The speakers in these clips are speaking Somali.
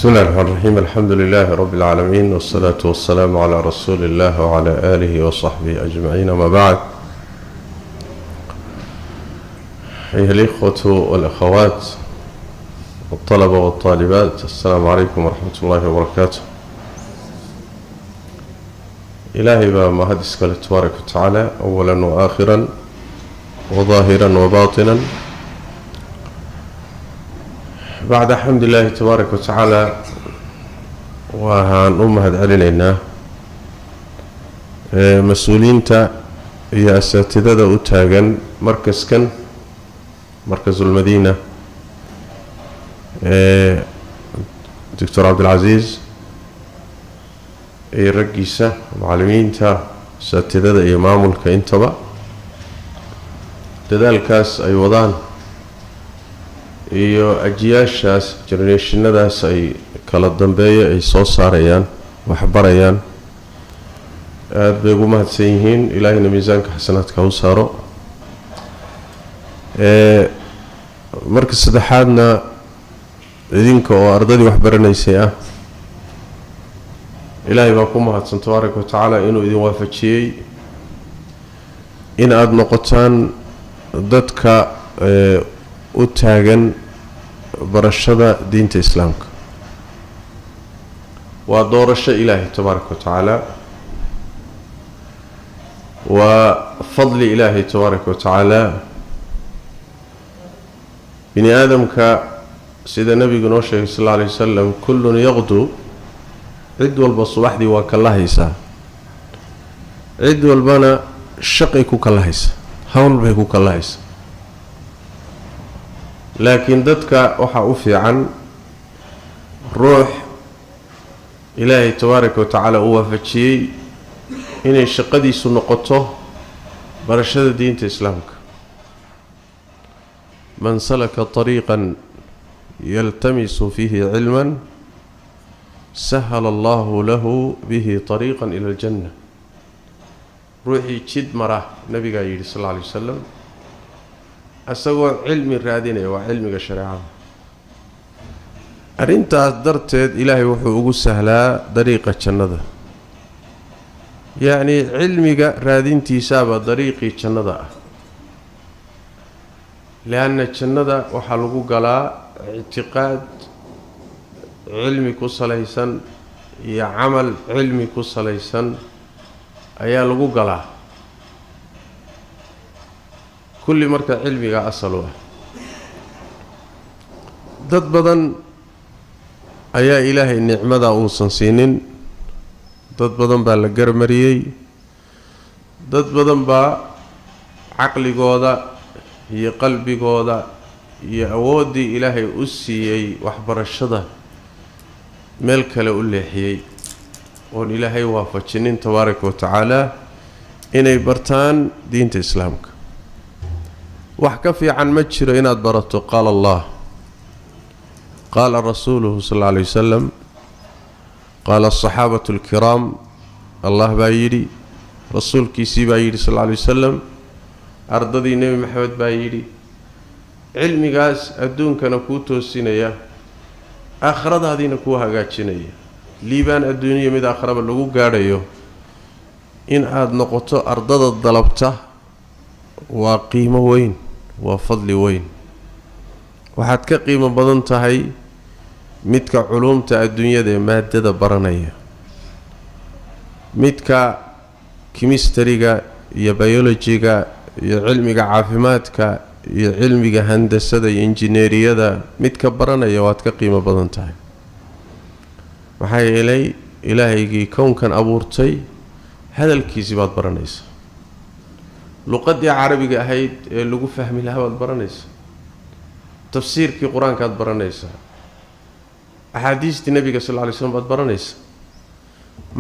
بسم الله الرحمن الرحيم. الحمد لله رب العالمين، والصلاة والسلام على رسول الله وعلى آله وصحبه أجمعين. ما بعد، أيها الإخوة والأخوات والطلبة والطالبات، السلام عليكم ورحمة الله وبركاته. إلهي بما هدسك تبارك وتعالى أولا وآخرا وظاهرا وباطنا. بعد حمد الله تبارك وتعالى وهان أمهد علينا مسؤولين يا أساتذة أتاغن مركز المدينة دكتور عبد العزيز رجيسة معلمين أساتذة إمام الكينتبا لذلك أي وضعان iyo ajiyaashaas generationadaas ay kala dambeeyay ay soo saarayaan wax barayaan aad bay ugu mahadsan yihiin. ilaahina miisaanka xasanaadka u saaro. marka saddexaadna idinka oo ardadii wax baranaysay ah, ilaahay baa ku mahadsan tabaaraka wa tacaala inuu idin waafajiyay in aad noqotaan dadka u taagan barashada diinta islaamka. waa doorasho ilaahay tabaaraka wa tacaala, waa fadli ilaahay tabaaraka wa tacaala. bini aadamka sida nabigu noo sheegay sallallahu alayhi wasallam, kullun yaqdu, cid walba subaxdii waa kala haysaa, cid walbana shaqay ku kala haysaa, hawl bay ku kala haysaa. laakiin dadka waxa u fiican ruux ilaahay tabaaraka wa tacaala uu waafajiyay inay shaqadiisu noqoto barashada diinta islaamka. man salaka طariiqan yaltamisu fihi cilman sahala allahu lahu bihi طariiqan ila aljanna. ruuxii jid mara, nabigaa yidhi sal alla alay wasalam, asagoo cilmi raadinaya, waa cilmiga shareecada. arrintaas darteed ilaahay wuxuu ugu sahlaa dariiqa jannada. yacni cilmiga raadintiisaaba dariiqii jannada ah. leanna jannada waxaa lagu galaa ictiqaad cilmi ku salaysan iyo camal cilmi ku salaysan ayaa lagu galaa. kulli marka cilmiga asal u ah. dad badan ayaa ilaahay nicmada uusan siinin. dad badan baa la garmariyey. dad badan baa caqligooda iyo qalbigooda iyo awooddii ilaahay u siiyey waxbarashada meel kale u leexiyey, oon ilaahay waafajinin tabaaraka wa tacaala inay bartaan diinta islaamka. wax ka fiican ma jiro inaad barato qaala allah, qaala rasuuluhu sal alla alay wasalam, qaala asaxaabatu alkiraam. allah baa yidhi, rasuulkiisii baa yidhi sal alla alay wasalam, ardadii nebi maxamed baa yidhi. cilmigaas adduunkana kuu toosinaya, aakhiradaadiina kuu hagaajinaya. liibaan adduuniya mid aakhiraba lagu gaadhayo in aada noqoto ardada dalabta waa qiimo weyn, waa fadli weyn. waxaad ka qiimo badan tahay midka culuumta adduunyada ee maadada baranaya, midka chemistryga iyo biologyga iyo cilmiga caafimaadka iyo cilmiga handasada iyo injineeriyada midka baranaya waad ka qiimo badan tahay. maxaa yeelay ilaahaygii kownkan abuurtay hadalkiisii baad baranaysa. luqadii carabiga ahayd ee lagu fahmi lahaa baad baranaysaa. tafsiirkii qur-aankaad baranaysaa. axaadiistii nabiga sal alla lay slam baad baranaysaa.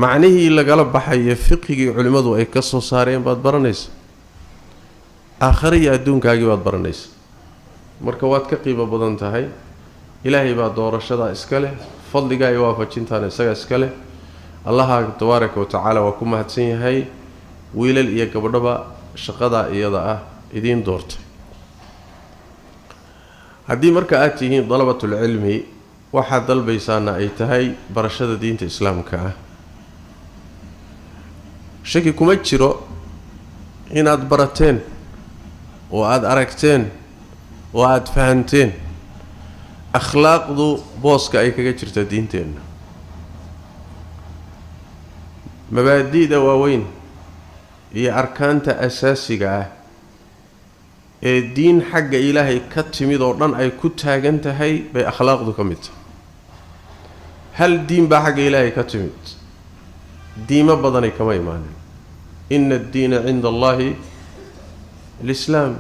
macnihii lagala baxayo fiqigii culimmadu ay ka soo saareen baad baranaysaa. aakhire iyo adduunkaagii baad baranaysaa. marka waad ka qiimo badan tahay. ilaahay baa doorashadaa iska leh, fadligaa iyo waafajintaana isaga iska leh. allaha tabaaraka wa tacaala waa ku mahadsan yahay. wiilal iyo gabdhaba shaqadaa iyada ah idiin doortay. haddii marka aad tihiin dalabatul cilmi waxaad dalbaysaana ay tahay barashada diinta islaamka ah shaki kuma jiro inaad barateen oo aad aragteen oo aad fahanteen akhlaaqdu booska ay kaga jirta diinteenna mabaadi'da waaweyn iyo arkaanta asaasiga ah ee diin xagga ilaahay ka timid oo dhan ay ku taagan tahay bay akhlaaqdu ka mid tahay hal diin baa xagga ilaahay ka timid diimo badanay kama imaanin ina addiina cinda allahi alislaam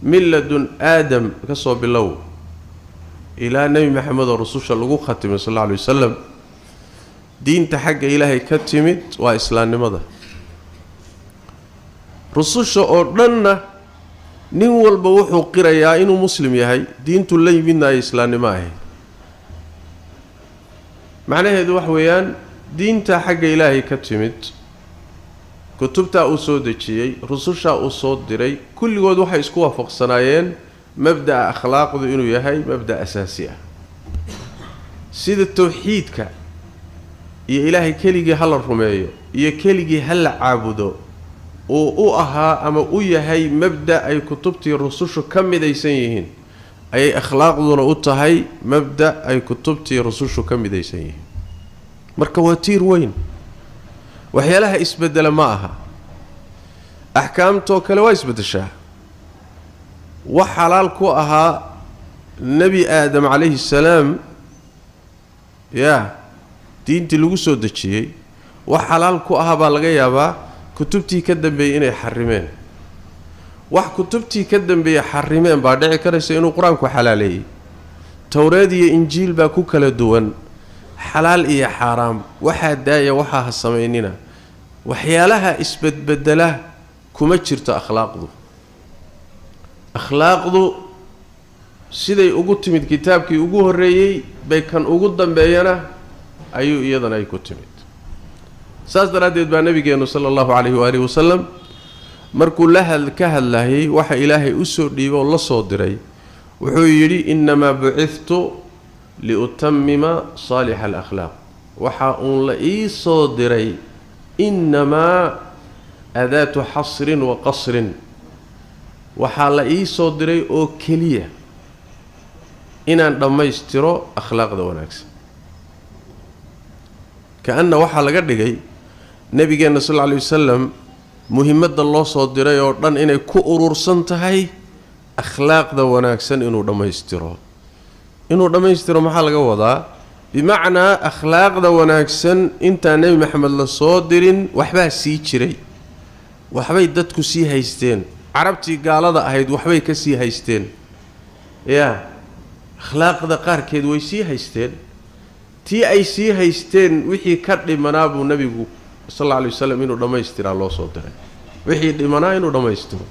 milladun aadam ka soo bilow ilaa nebi maxamed oo rususha lagu khatimay sal alla alay wasalam diinta xagga ilaahay ka timid waa islaamnimada rususha oo dhanna nin walba wuxuu qirayaa inuu muslim yahay diintu la yimidna ay islaamnimo ahayd macnaheedu wax weeyaan diinta xagga ilaahay ka timid kutubta uu soo dejiyay rususha uu soo diray kulligood waxay isku waafaqsanaayeen mabda'a akhlaaqdu inuu yahay mabda' asaasi ah sida tawxiidka iyo ilaahay keligii hala rumeeyo iyo keligii hala caabudo oo u ahaa ama u yahay mabda' ay kutubtii rusushu ka midaysan yihiin ayay akhlaaqduna u tahay mabda' ay kutubtii rusushu ka midaysan yihiin marka waa tiir weyn waxyaalaha isbedela ma aha axkaamtoo kale waa isbedeshaa wax xalaal ku ahaa nebi aadam calayhi salaam yaa diintii lagu soo dejiyey wax xalaal ku ahaa baa laga yaabaa kutubtii ka dambeeyey inay xarimeen wax kutubtii ka dambeeyey xarimeen baa dhici karaysa inuu qur-aanku xalaaleeyey towreed iyo injiil baa ku kala duwan xalaal iyo xaaraam waxaa daaya waxaa ha samaynina waxyaalaha isbedbedela kuma jirto akhlaaqdu siday ugu timid kitaabkii ugu horreeyey bay kan ugu dambeeyana ayuu iyadana ay ku timid saas daraaddeed baa nabigeennu sala allahu calayhi waalihi wasalam markuu ka hadlayay waxa ilaahay u soo dhiibay oo la soo diray wuxuu yidhi innamaa bucithtu liutamima saalixa alakhlaaq waxa uun la ii soo diray innamaa adaatu xasrin wa qasrin waxaa la ii soo diray oo keliya inaan dhammaystiro akhlaaqda wanaagsan ka-anna waxaa laga dhigay nebigeenna sal alla alay wasalam muhimadda loo soo diray oo dhan inay ku urursan tahay akhlaaqda wanaagsan inuu dhammaystiro maxaa laga wadaa bimacnaa akhlaaqda wanaagsan intaan nebi maxamed la soo dirin waxbaa sii jiray waxbay dadku sii haysteen carabtii gaalada ahayd waxbay ka sii haysteen yaa akhlaaqda qaarkeed way sii haysteen tii ay sii haysteen wixii ka dhimanaa buu nebigu sal alla alay wasalam inuu dhammaystiraa loo soo diray wixii dhimanaa inuu dhammaystiro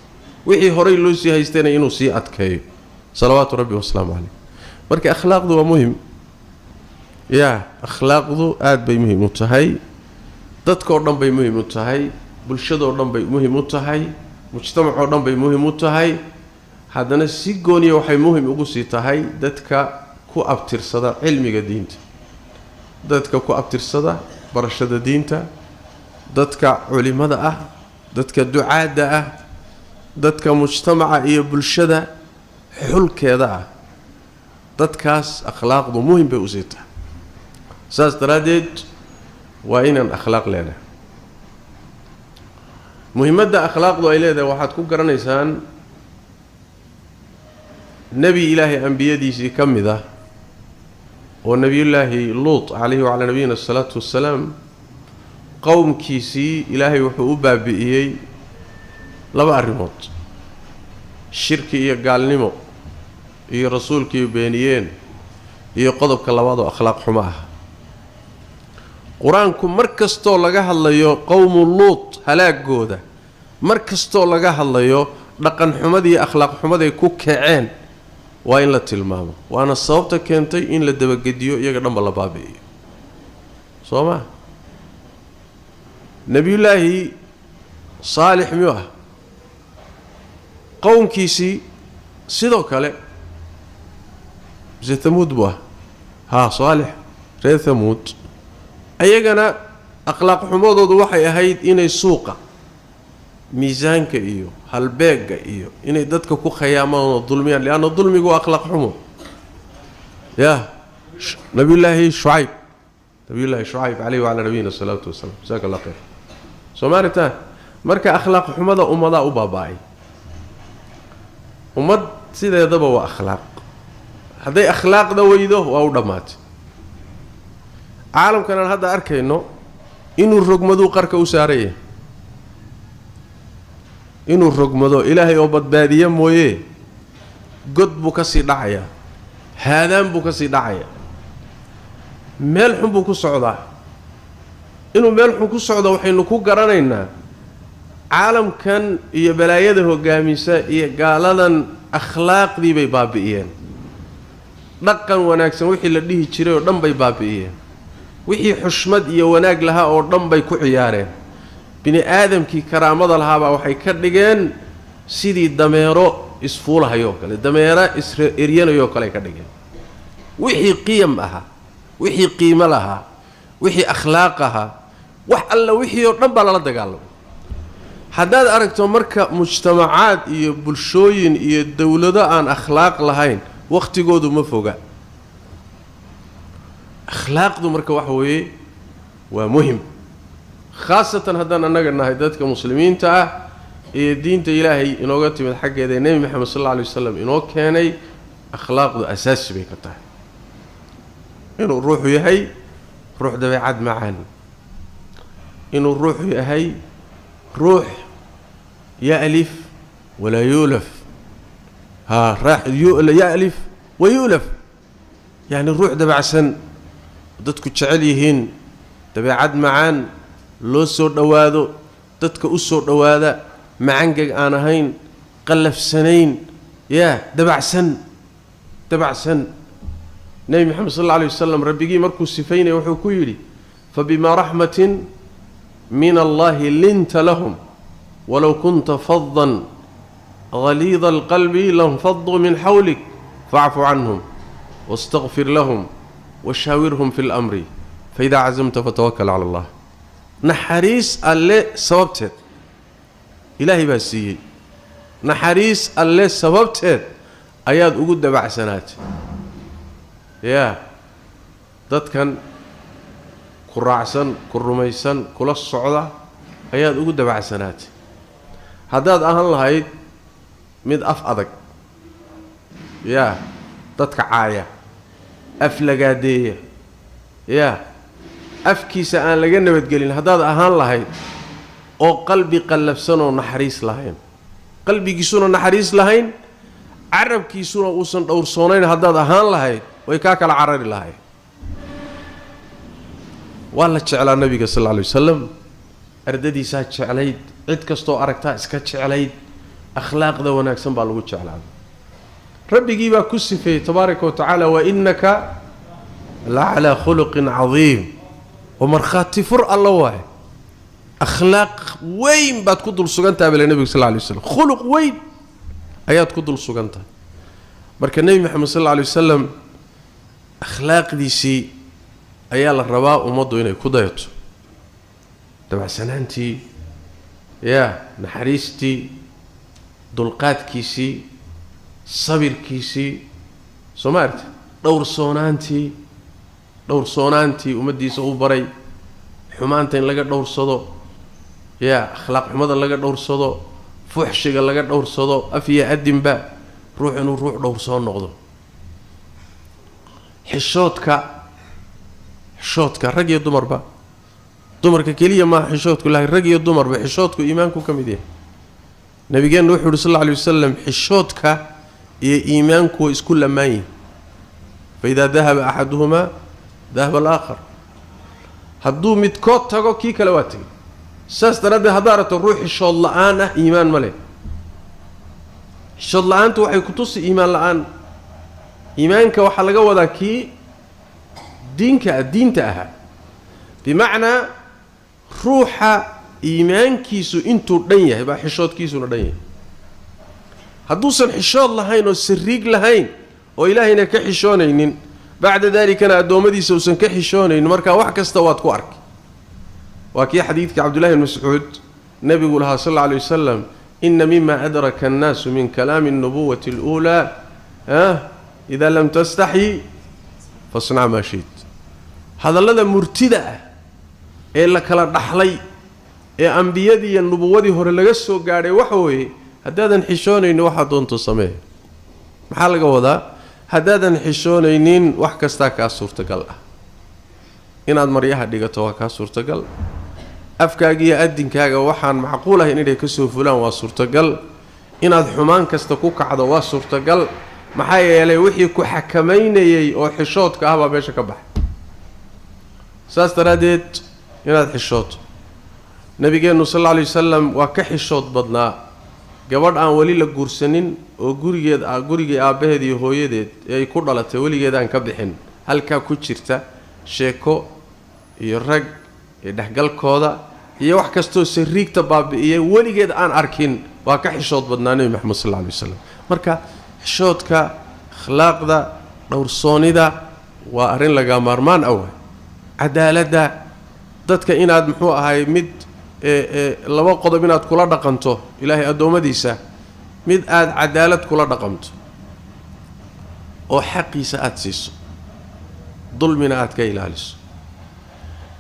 wixii horay loo sii haystayna inuu sii adkeeyo salawaatu rabbi wasalaamu caleyh marka akhlaaqdu waa muhim yaa akhlaaqdu aad bay muhim u tahay dadkoo dhan bay muhim u tahay bulshadoo dhan bay muhim u tahay mujtamacoo dhan bay muhim u tahay haddana si gooniya waxay muhim ugu sii tahay dadka ku abtirsada cilmiga diinta dadka ku abtirsada barashada diinta dadka culimada ah dadka ducaadda ah dadka mujtamaca iyo bulshada xulkeeda ah dadkaas akhlaaqdu muhim bay u sii tahay saas daraaddeed waa inaan akhlaaq leenahay muhimadda akhlaaqdu ay leedahay waxaad ku garanaysaan nebi ilaahay ambiyadiisii ka mid ah oo nebiyullaahi luut calayhi wacalaa nabiyina asalaatu wassalaam qowmkiisii ilaahay wuxuu u baabi'iyey laba arrimood shirki iyo gaalnimo iyo rasuulkii beeniyeen iyo qodobka labaadoo akhlaaq xumo ah qur-aanku mar kastoo laga hadlayo qowmu luut halaagooda mar kastoo laga hadlayo dhaqan xumadii akhlaaq xumaday ku kaceen waa in la tilmaamo waana sababta keentay in la dabagediyo iyaga dhanba la baabi'iyo soo ma nebiyullaahi saalix miyuu ah qowmkiisii sidoo kale زي ثمود بوه ها صالح رير ثمود أيجنا أخلاق حموضة وحي أهيد إني سوقة ميزانك إيو هالبيق إيو إني دتك كو خيامان الظلميان لأن الظلم يقول أخلاق حمو يا نبي الله شعيب عليه وعلى نبينا الصلاة والسلام جزاك الله خير سمارتا مركا أخلاق حموضة أمضاء باباي أمد سيدا يضبا وأخلاق هذي أخلاق دويده أو دمات عالم كان هذا أركينه إنه الرقمدو قرك وساريه إنه الرقمدو إلهي وبد بادية مويه قد بكسي دعية هذا بكسي دعية ملح بكو صعدة إنه ملح بكو صعدة وحين نكو قرانينا عالم كان يبلايده قاميسة قالنا أخلاق دي بيبابئين دقا وناكسن وحي لديه تشيري ودن بيبابئين wixii xushmad iyo wanaag lahaa oo dhan bay ku ciyaareen bini aadamkii karaamada lahaaba waxay ka dhigeen sidii dameero isfuulahayo kale dameero isreeriyanayo kale ka dhigeen wixii qiyam aha wixii qiimo lahaa wixii akhlaaq aha wax alla wixii oo dhan baa la dagaalamay haddaad aragto marka mujtamacaad iyo bulshooyin iyo dawlado aan akhlaaq lahayn waqtigoodu ma foga أخلاق دو مركب وحوي ومهم خاصة هذا النجار هيدات كمسلمين تاع الدين تإلهي إنه قلت من حق هذا النبي محمد صلى الله عليه وسلم إنه كان أخلاق دو أساس بيكتاه إنه الروح يهي روح ده بعد معان إنه الروح يهي روح يألف ولا يولف ها راح يألف ويولف يعني الروح ده بعسن dadku jecel yihiin dabeecad macaan loo soo dhawaado dadka u soo dhawaada macangag aan ahayn qalafsanayn dabacsan nabi maxamed sallallahu alayhi wasallam rabbigi markuu sifaynay wuxuu ku yiri fabima rahmatin min allah linta lahum walau kunta faddan ghalid alqalbi lanfaddu min hawlik fa'fu anhum wastaghfir lahum وشاورهم في الأمر فإذا عزمت فتوكل على الله نحريس اللي سببت إلهي بسيء نحريس اللي سببت أياد وجود دبع سنات ضد كان كرعسن كرميسن كل الصعدة أياد وجود دبع سنات هذا أهل هاي مد أفقدك ضد كعاية أفلقادية أفكيس أن لقنا بتقولين هذا أهان لهين أو قلبي قلب سنة ونحريس لهين قلبي كيسونا نحريس لهين عرب كيسونا وصن أو صونين هذا أهان لهين ويكاك العرر لهين والله تشعل النبي صلى الله عليه وسلم أرددي ساتش عليد عد كستو أركتا اسكتش عليد أخلاق ذا وناكسن بالغو تشعل ربي جيبا كسفي تبارك وتعالى وإنك لعلى خلق عظيم ومرخات فر الله واحد أخلاق وين بتقدر سجنتها بالنبي صلى الله عليه وسلم خلق وين آيات قدر سجنتها برك النبي محمد صلى الله عليه وسلم أخلاق دي شيء أيال الرواء ومضوا هنا كضيت تبع سنانتي نحريستي دلقات كيسي صبر كيسي سمعت دور صونانتي ومدي سو بري حمانتين لقى دور صدو أخلاق حمد لقى دور صدو فحش لقى دور صدو أفيا أدم با روح إنه روح دور صون نقضو حشوتك رجي الدمر با دمر ككلية ما حشوتك لا رجي الدمر بحشوتك إيمانك كم يديه نبي جان روح صلى الله عليه وسلم حشوتك إيمانك إسكول ماي فإذا ذهب أحدهما ذهب الآخر هدو متكوت تاكو كي كلواتي ساس ترى هدارة الروح إن شاء الله أنا إيمان ملي إن شاء الله أنت وحي كتوس إيمان الآن إيمانك وحلقة وذاكي دينك الدين تأها بمعنى روح إيمان كيسو إنتو دنيا يبقى حشوت كيسو ندنيا هدوسن حشوت لهين وسريق لهين oo ilaahayna ka xishoonaynin bacda daalikana addoommadiisa uusan ka xishoonaynin markaa wax kasta waad ku arki waa kii xadiidka cabdullahi bn mascuud nebigu lahaa sal alla alay wasalam ina mima adraka annaasu min kalaami alnubuwati aluulaa idaa lam tastaxyi fasnac maa shiit hadallada murtida ah ee la kala dhaxlay ee ambiyadii iyo nubuwadii hore laga soo gaadhay waxa weeye haddaadan xishoonaynin waxaa doonto samee maxaa laga wadaa haddaadan xishoonaynin wax kastaa kaa suurtagal ah inaad maryaha dhigato waa kaa suurtagal afkaaga iyo adinkaaga waxaan macquul ahayn inay ka soo fulaan waa suurtagal inaad xumaan kasta ku kacdo waa suurtagal maxaa yeelay wixii ku xakamaynayay oo xishoodka ah baa meesha ka baxay saas daraaddeed inaad xishooto nabigeennu sal alla alay wasalam waa ka xishood badnaa gabadh aan weli la guursanin oo gurigii aabbaheed iyo hooyadeed ee ay ku dhalatay weligeed aan ka bixin halkaa ku jirta sheeko iyo rag iyo dhexgalkooda iyo wax kastoo sariigta baabi'iyay weligeed aan arkin waa ka xishood badnaa nebi maxamed sal alla alay wasalam marka xishoodka akhlaaqda dhowrsoonida waa arrin laga maarmaan ah waay cadaaladda dadka inaad muxuu ahay mid laba qodob inaad kula dhaqanto ilaahay addoommadiisa mid aad cadaalad kula dhaqanto oo xaqiisa aada siiso dulmina aad ka ilaaliso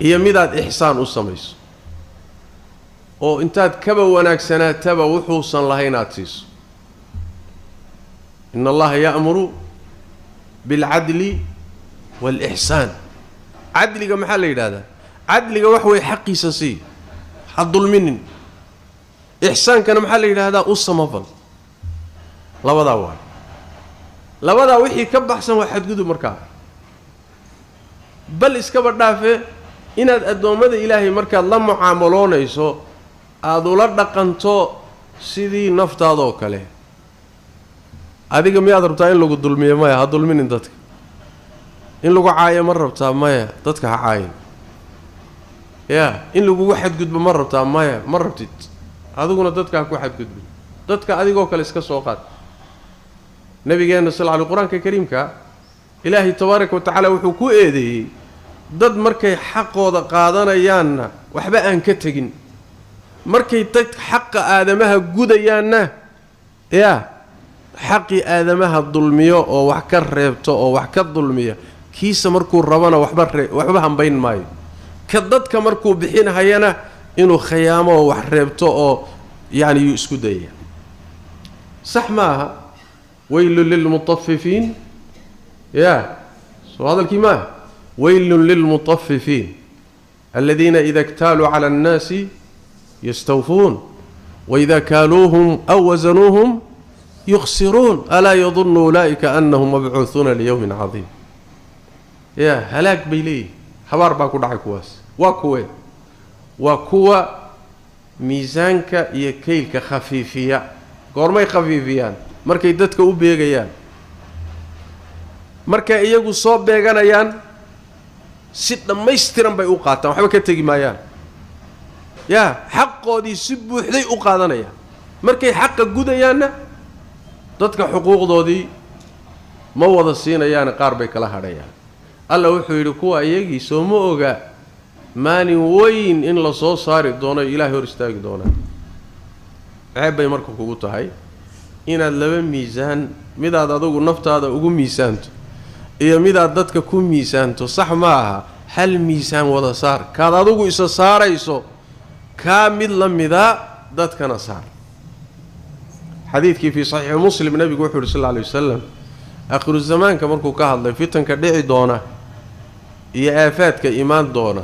iyo midaad ixsaan u samayso oo intaad kaba wanaagsanaataba wuxuusan lahayn aada siiso in allaha ya'muru bilcadli waalixsaan cadliga maxaa la yidhahdaa cadliga wax way xaqiisa sii ha dulminin ixsaankana maxaa la yidhaahdaa u samafal labadaa waay labadaa wixii ka baxsan waa xadgudub markaa bal iskaba dhaafe inaad addoommada ilaahay markaad la mucaamaloonayso aada ula dhaqanto sidii naftaadaoo kale adiga miyaad rabtaa in lagu dulmiyo maya ha dulminin dadka in lagu caayo ma rabtaa maya dadka ha caayin yaa in lagugu xadgudbo ma rabtaa maya ma rabtid adiguna dadka ha ku xadgudbin dadka adigoo kale iska soo qaad nabigeenna sal alay qur-aanka kariimka ilaahay tabaaraka wa tacaala wuxuu ku eedeeyey dad markay xaqooda qaadanayaanna waxba aan ka tegin markay dad xaqa aadamaha gudayaanna yaa xaqii aadamaha dulmiyo oo wax ka reebto oo wax ka dulmiya kiisa markuu rabana waxba hambayn maayo ka dadka markuu bixinhayana inuu khiyaamo oo wax reebto oo yani yuu isku dayaya sax maaha waylun lilmutafifiin ya soo hadalkii maaha waylun lilmutafifiin aladiina ida اktaaluu cala annaasi yastawfuun waida kaaluuhum aw wasanuuhum yukhsiruun alaa yadunnu ulaa'ika anahum mabcuuhuuna liyowmin cadiim ya halaag bay leeyihin habaar baa ku dhacay kuwaas waa kuwee waa kuwa miisaanka iyo kaylka khafiifiya goormay khafiifiyaan markay dadka u beegayaan markay iyagu soo beeganayaan si dhammaystiran bay u qaataan waxba ka tegi maayaan yaa xaqoodii si buuxday u qaadanayaan markay xaqa gudayaanna dadka xuquuqdoodii ma wada siinayaane qaar bay kala hadhayaan alla wuxuu yidhi kuwa iyagii soo ma oga maalin weyn in la soo saari doono ilaahay hor istaagi doonaa ceeb bay marka kugu tahay inaad laba miisaan midaad adugu naftaada ugu miisaanto iyo midaad dadka ku miisaanto sax ma aha hal miisaan wada saar kaad adugu isa saarayso kaa mid la mida dadkana saar xadiidkii fii saxiixi muslim nabigu wuxuu yidhi sal alla alay wasalam aakhiru zamaanka markuu ka hadlay fitanka dhici doona iyo aafaadka imaan doona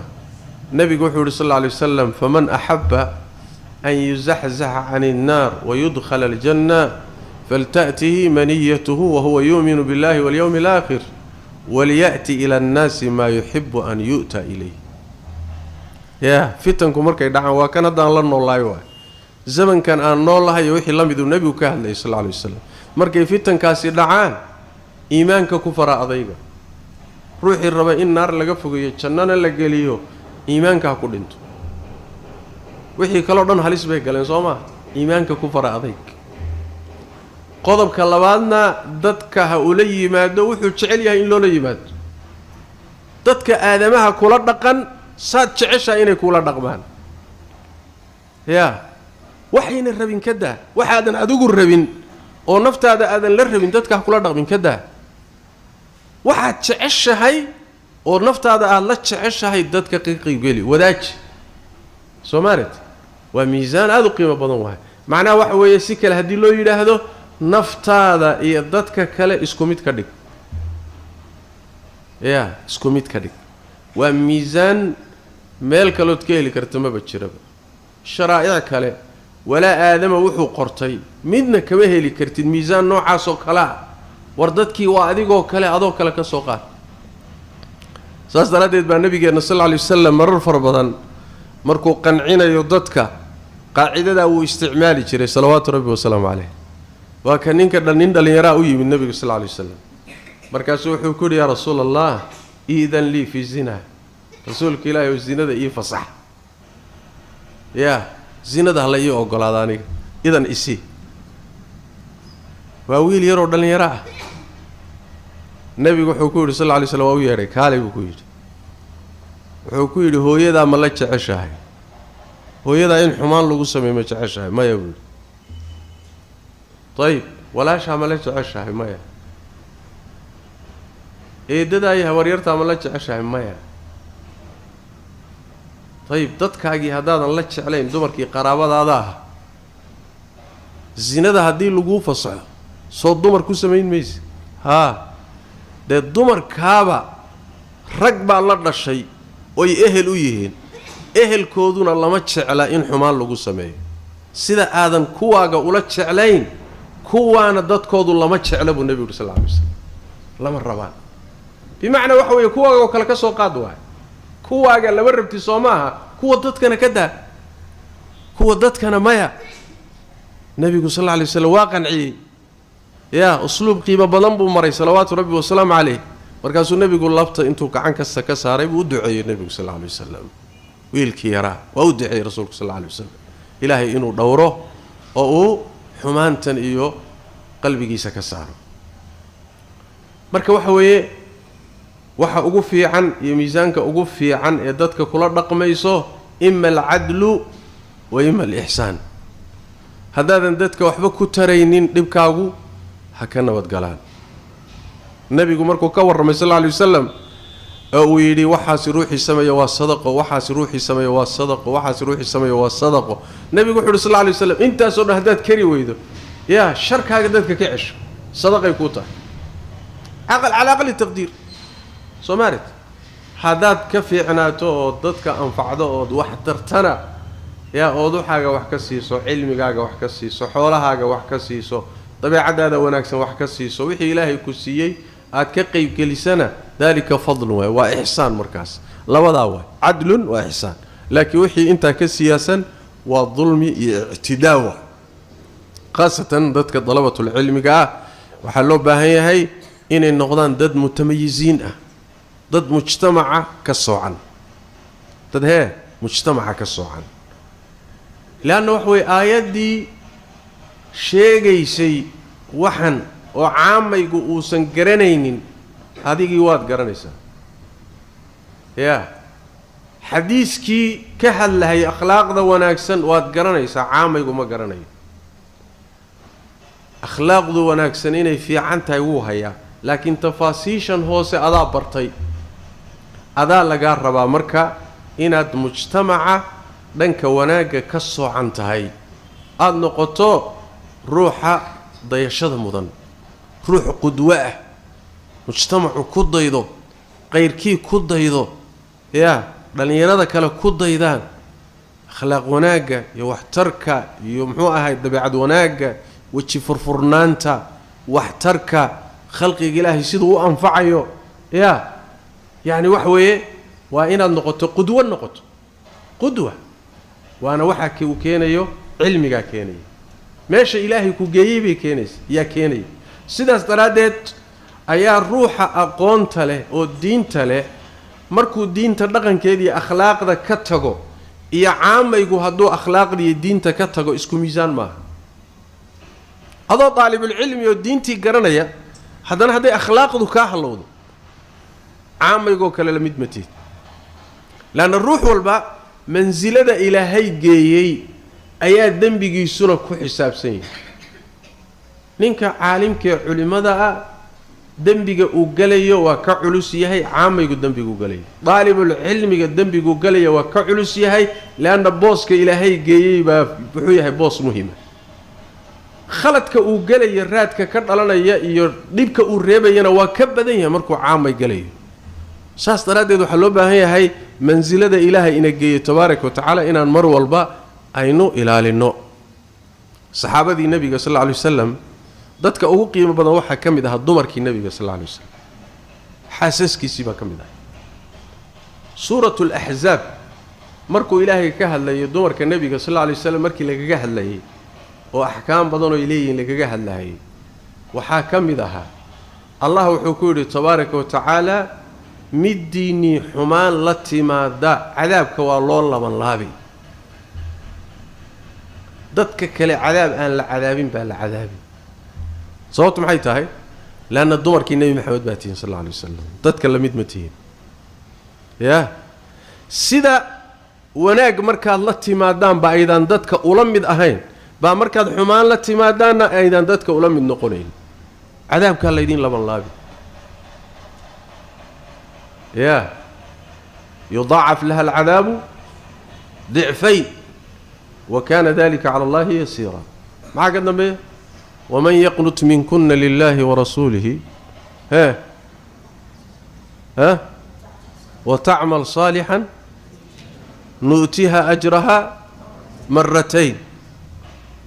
nebigu wuxuu yidhi sal alla alay wasalam faman axabba an yuzaxzaxa can innaar wayudkhala aljanna falta'tihi maniyatuhu wahuwa yu'minu biاllahi walyowmi alaakhir waliya'ti ila annaasi maa yuxibu an yu'ta ilayh yaa fitanku markay dhacaan waa kan haddaan la noolahay waay zamankan aan noolahayo wixii la miduu nebigu ka hadlayay sal alla alay wasalam markay fitankaasi dhacaan iimaanka ku fara adayga ruuxii raba in naar laga fogeeyo jannana la geliyo iimaanka ha ku dhinto wixii kaloo dhan halis bay galeen soo maa iimaanka ku fara adayg qodobka labaadna dadka ha ula yimaado wuxuu jecel yahay in loola yimaado dadka aadamaha kula dhaqan saad jeceshahay inay kula dhaqmaan yaa waxayna rabin ka daa waxaadan adigu rabin oo naftaada aadan la rabin dadka ha kula dhaqmin ka daa waxaad jeceshahay oo naftaada aad la jeceshahay dadka qiiqi wadaaji Soomaaliyeed waa miisaan aad u qiimo badan waay macnaha waxa weeye si kale hadii loo yiraahdo naftaada iyo dadka kale isku mid ka dhig isku mid ka dhig waa miisaan meel kale oo ka heli karto ma jiraba sharaa'ic kale wala aadama wuxuu qortay midna kama heli kartid miisaan noocaas oo kala war dadkii waa adigoo kale adoo kale ka soo qaad saas daradeed baa nabigeena sallallahu alayhi wasallam marar far badan markuu qancinayo dadka qaacidada uu isticmaali jiray salawaatu rabbi wa salaamu alayhi waa kan ninka dhalinyaro u yimid nabiga sallallahu alayhi wasallam markaas wuxuu ku yiri yaa rasuulallah iidan li fi zina rasuulka ilaahay oo zinada ii fasax zinada la ii ogolaada aniga idan isi waa wiil yar oo dhalinyaro ah nabigu wuxuu ku yiri sallallahu alayhi wasallam waa u yeeray kaalay buu ku yiri wuxuu ku yiri hooyada ma la jeceshahay hooyada in xumaan lagu sameeyo ma jeceshahay maya buu طيب walaasha ma la jeceshahay maya eedada ay hawaryarta ma la jeceshahay maya طيب dadkaagi hadaadan la jeclayn dumarkii qaraabadaada ah zinada hadii lagu fasaxo soo dumar ku sameyn maysid de dumarkaaba rag baa la dhashay oo ehel u yihiin ehelkooduna lama jecla in xumaan lagu sameeyo sida aadan kuwaaga ula jeclayn kuwaana dadkoodu lama jecla buu nabiga sallallahu alayhi wasallam lama rabaan bimaana waxa weeye kuwaaga oo kala ka soo qaad waay kuwaaga laba rabti Soomaha kuwa dadkana ka daa kuwa dadkana maya nabiga sallallahu alayhi wasallam waa qanciyay usluub qiimo badan buu maray salawaatu rabbi wa salaam alayhi markaasuu nabigu labta intuu gacan ka saaray buu u duceeyay nabiga sallallahu alayhi wasallam wiilkii yaraa waa u duceeyay rasuulka sallallahu alayhi wasallam ilaahay inuu dhowro oo uu xumaantan iyo qalbigiisa ka saaro marka waxa weeye waxa ugu fiican iyo miisaanka ugu fiican ee dadka kula dhaqmayso imma al-adlu wa imma al-ihsan hadaadan dadka waxba ku taraynin dhibkaagu haka nabad galaan nabigu markuu ka warramay sallallahu alayhi wasallam oo yiri waxaas ruuxi sameeyo waa sadaqo waxaas ruuxi sameeyo waa sadaqo waxaas ruuxi sameeyo waa sadaqo nabigu wuxuu sallallahu alayhi wasallam intaas oo hadaad kari weydo sharkaaga dadka ka cisho sadaqay ku tahay aqal ala aqal taqdiir Soomaaliyeed hadaad ka fiicnaato oo dadka anfacdo oo wax tartana oo duxaaga wax ka siiso cilmigaaga wax ka siiso xoolahaaga wax ka siiso dabeecadaada wanaagsan wax ka siiso wixii ilaahay ku siiyay aad ka qayb gelisana dalika fadlu wa ihsan markaas labada way adlun wa ihsan laakiin wixii inta ka siyaasan waa dhulmi iyo i'tidaa qaasatan dadka dalabatul cilmiga waxa loo baahan yahay inay noqdaan dad mutamayyiziin dad mujtamaca ka soocan dad mujtamaca ka soocan laana wax way aayadii sheegaysay waxan oo caamaygu uusan garanaynin adigii waad garanaysaa xadiiskii ka hadlahay akhlaaqda wanaagsan waad garanaysaa caamaygu ma garanayo akhlaaqdu wanaagsan inay fiican tahay wuu hayaa laakiin tafaasiishan hoose adaa bartay adaa laga rabaa marka inaad mujtamaca dhanka wanaaga ka soocan tahay aad noqoto ruuxa dayashada mudan ruux qudwa mujtamacu ku daydo qeyrkii ku daydo dhalinyarada kale ku daydaan akhlaaq wanaaga iyo waxtarka iyo muxuu ahay dabeecad wanaaga waji furfurnaanta waxtarka khalqiga ilaahay sidoo u anfacayo يعني وحوي وإن النقطة قدوة النقطة قدوة وأنا وحكي وكينيو علمي كيني ماشي إلهي كجيبي كينيس يا كيني سيدا استرادت أيا روح أقون تله أو دين تله مركو دين تدقن كذي أخلاق ذا كتجو يا عام يجو هدو أخلاق ذي دين تكتجو إسكو ميزان ما adoo daalibul cilmi oo diintii garanaya haddana hadday akhlaaqdu ka halowdo caamaygo kale la mid matid laana ruux walba manzilada ilaahay geeyay ayaa dambigiisuna ku xisaabsan yahay ninka caalimka culimada ah dambiga uu galayo waa ka culus yahay caamaygu dambigu galayo daalibul cilmiga dambigu galayo waa ka culus yahay laana booska ilaahay geeyay baa wuxuu yahay boos muhiim ah khaladka uu galayo raadka ka dhalanaya iyo dhibka uu reebayana waa ka badan yahay markuu caamay galayo saas daraadeed waxa loo baahan yahay manzilada ilaahay ina geeyo tabaaraka wa tacaala inaan mar walba aynu ilaalino saxaabadii nabiga sallallahu alayhi wasallam dadka ugu qiimo badan waxa kamid ah dumarkii nabiga sallallahu alayhi wasallam xaasaskiisii baa kamid ah suuratul ahzab markuu ilaahay ka hadlayo dumarka nabiga sallallahu alayhi wasallam markii lagaga hadlayay oo ahkaam badan oo ileeyeen lagaga hadlayay waxa kamid ah Allah wuxuu ku yiri tabaaraka wa tacaala middiini xumaan la timaada cadaabka waa loo laban laabay dadka kale cadaab aan la cadaabin baa la cadaabin sababtu maxay tahay laana dumarkii nabi maxamed baa tiin sallallahu alayhi wasallam dadka la mid ma tiin ya sida wanaag markaad la timaadaan ba aydan dadka ula mid ahayn ba markaad xumaan la timaadaana aydan dadka ula mid noqonayn cadaabka la idin laban laabay يا يضاعف لها العذاب ضعفين وكان ذلك على الله يسيرا ما قلنا به ومن يقنت منكن لله ورسوله ها وتعمل صالحا نؤتيها أجرها مرتين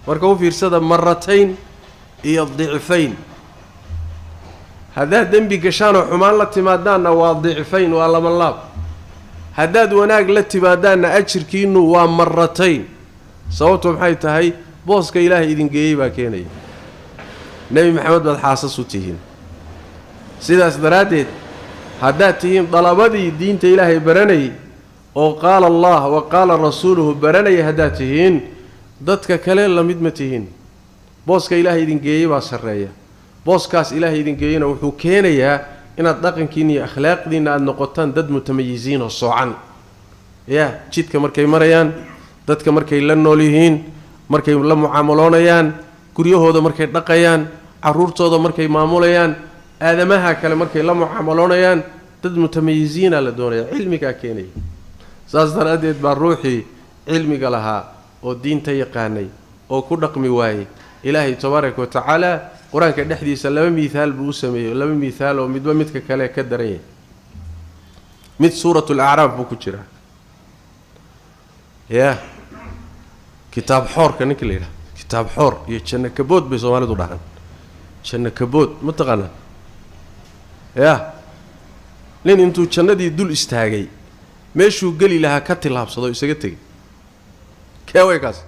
وركوا في رسالة مرتين هي الضعفين هذا دنبي قشان وحمان لتمادان وضعفين ولا من لاب هذا وناق لتمادان أجر كينو ومرتين صوتهم حيث هاي بوسك إلهي إذن قيبا كيني نبي محمد بالحاسس وتهين سيداس درادت هذا تهين طلبتي دين إلهي برني وقال الله وقال رسوله برني هذا تهين ضدك كلام لم يدمتهين بوسك إلهي إذن قيبا سرية booskaas ilaahay idin geeyana wuxuu keenayaa inaad dhaqankiina iyo akhlaaqdiina aad noqotaan dad mutamayisiin oo soocan jidka markay marayaan dadka markay la nool yihiin markay la mucaamaloonayaan guryahooda markay dhaqayaan caruurtooda markay maamulayaan aadamaha kale markay la mucaamaloonayaan dad mutamayisiin la doonaya cilmiga keenaya saas daraadeed baa ruuxii cilmiga lahaa oo diinta yaqaanay oo ku dhaqmi waayay ilaahay tabaaraka wa tacaala قرآن كدحديث لما مثال بوسمي لما مثال ومد ومدك كلا كدرين مد سورة الأعراف بكتيرة يا كتاب حور كان كليرة كتاب حور يتشن كبود بزمان دوران تشن كبود متقنا يا لين انتو تشن دي دول استاجي ماشوا قلي لها كتل لها بصدق يسقطي كيوي كاس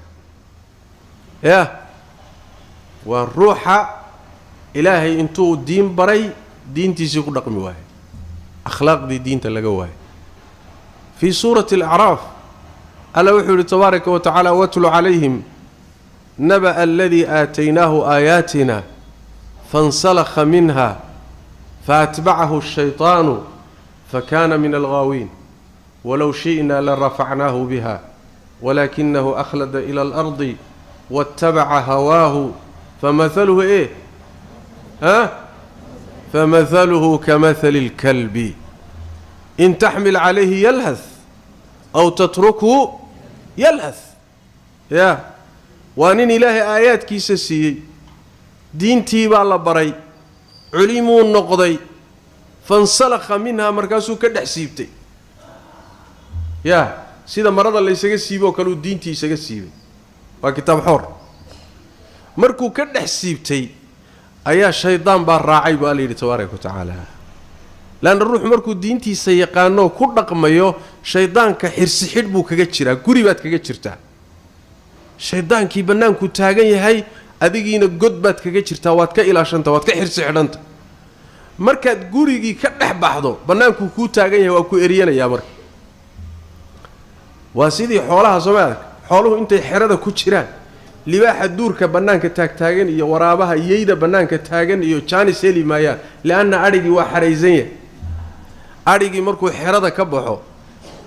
يا والروح إلهي انتو دين بري دين تيسيكو رقم واحد أخلاق دي دين تلقوا في سورة الأعراف ألا وحول تبارك وتعالى واتل عليهم نبأ الذي آتيناه آياتنا فانسلخ منها فأتبعه الشيطان فكان من الغاوين ولو شئنا لرفعناه بها ولكنه أخلد إلى الأرض واتبع هواه فمثله إيه فمثله كمثل الكلب إن تحمل عليه يلهث أو تتركه يلهث يا وانين إله آيات كيسسي دين تيبا الله بري علموا النقضي فانسلخ منها مركزه كدح سيبتي يا سيدا مرضى اللي يسجى سيبه وكانوا دين تي يسجى سيبه وكتاب حر مركو كدح سيبتي أيها الشيطان بالراعي بالله تبارك وتعالى لأن الروح مركو دين تي سيقانو كل رقم يو شيطان كحرس حربو كجتشرا قريبات كجتشرتا شيطان كي بنان كو تاغن هاي أديجينا قدبات كجتشرتا واتك إلى شنتا واتك حرس حرنتا مركات قريجي كدح بحضو بنان كو تاغن هاي وكو إريانا يا مرك واسيدي حولها سمعك حوله انت حرده كجتشران libaaxa duurka bannaanka taagtaagan iyo waraabaha yeyda bannaanka taagan iyo jaanis heli maayaan li'anna adhigii waa xaraysan yahay adhigii markuu xerada ka baxo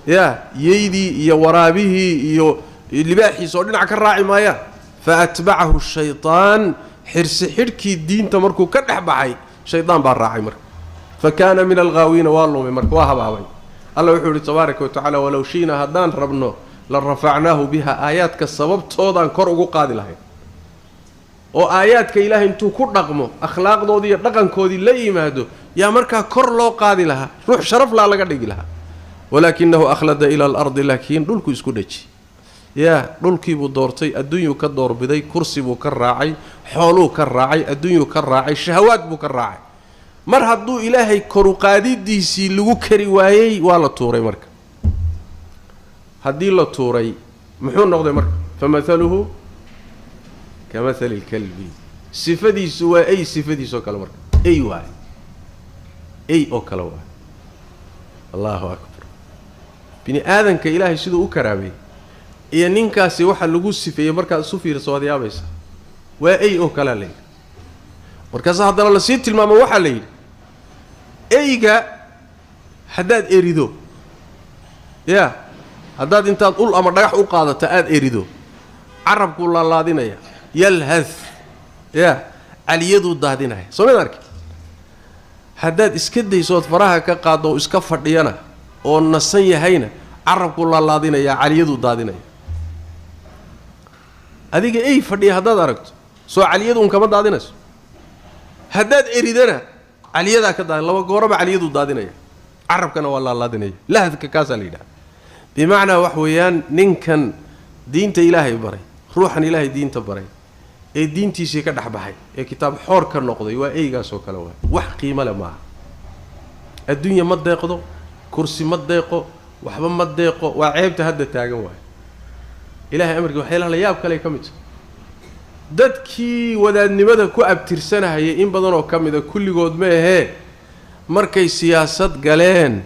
yaa yeydii iyo waraabihii iyo libaaxiisa oo dhinac ka raaci maayaan fa atbacahu shaytaan xirsi xidhkii diinta markuu ka dhex baxay shaydaan baa raacay marka fa kaana min alghaawiina waa lumay marka waa habaabay alla wuxuu yidhi tabaaraka wa tacaala walow shiina haddaan rabno la rafacnaahu biha aayaadka sababtoodaan kor ugu qaadi lahayn oo aayaadka ilaahay intuu ku dhaqmo akhlaaqdoodii iyo dhaqankoodii la yimaado yaa markaa kor loo qaadi lahaa ruux sharaf laa laga dhigi lahaa walaakinahu akhlada ila alardi laakiin dhulku isku dhaji yaa dhulkiibuu doortay adduunyuu ka doorbiday kursi buu ka raacay xooluu ka raacay adduunyuu ka raacay shahawaad buu ka raacay mar hadduu ilaahay koruqaadidiisii lagu kari waayey waa la tuuray marka haddii la tuuray muxuu noqday marka famahaluhu kamahali lkalbi sifadiisu waa ay sifadiisoo kale marka ay waay ay oo kale waay allahu akbar bini aadanka ilaahay siduu u karaamay iyo ninkaasi waxa lagu sifeeyey markaad isu fiirso waad yaabaysa waa ay oo kale la yidhi markaas haddana lasii tilmaamo waxaa la yidhi eyga haddaad erido yaa haddaad intaad ul ama dhagax u qaadato aada erido carabkuu laalaadinaya yalhad yaa caliyaduu daadinaya soo mid arki haddaad iska daysood faraha ka qaaddo oo iska fadhiyana oo nasan yahayna carabkuu laalaadinaya caliyaduu daadinaya adiga ey fadhiya haddaad aragto soo caliyadu un kama daadinayso haddaad eridana caliyadaa ka daadin laba gooraba caliyaduu daadinaya carabkana waa laalaadinaya lahadka kaasaa la yidhaha bimacnaa wax weeyaan ninkan diinta ilaahay baray ruuxan ilaahay diinta baray ee diintiisii ka dhex baxay ee kitaab xoor ka noqday waa eygaasoo kale waay wax qiimo le maaha adduunya ma deeqdo kursi ma deeqo waxba ma deeqo waa ceebta hadda taagan waay ilaahay amarkii waxyaalaha la yaab kale ka mid tahay dadkii wadaadnimada ku abtirsanahayay in badan oo ka mida kulligood ma ahee markay siyaasad galeen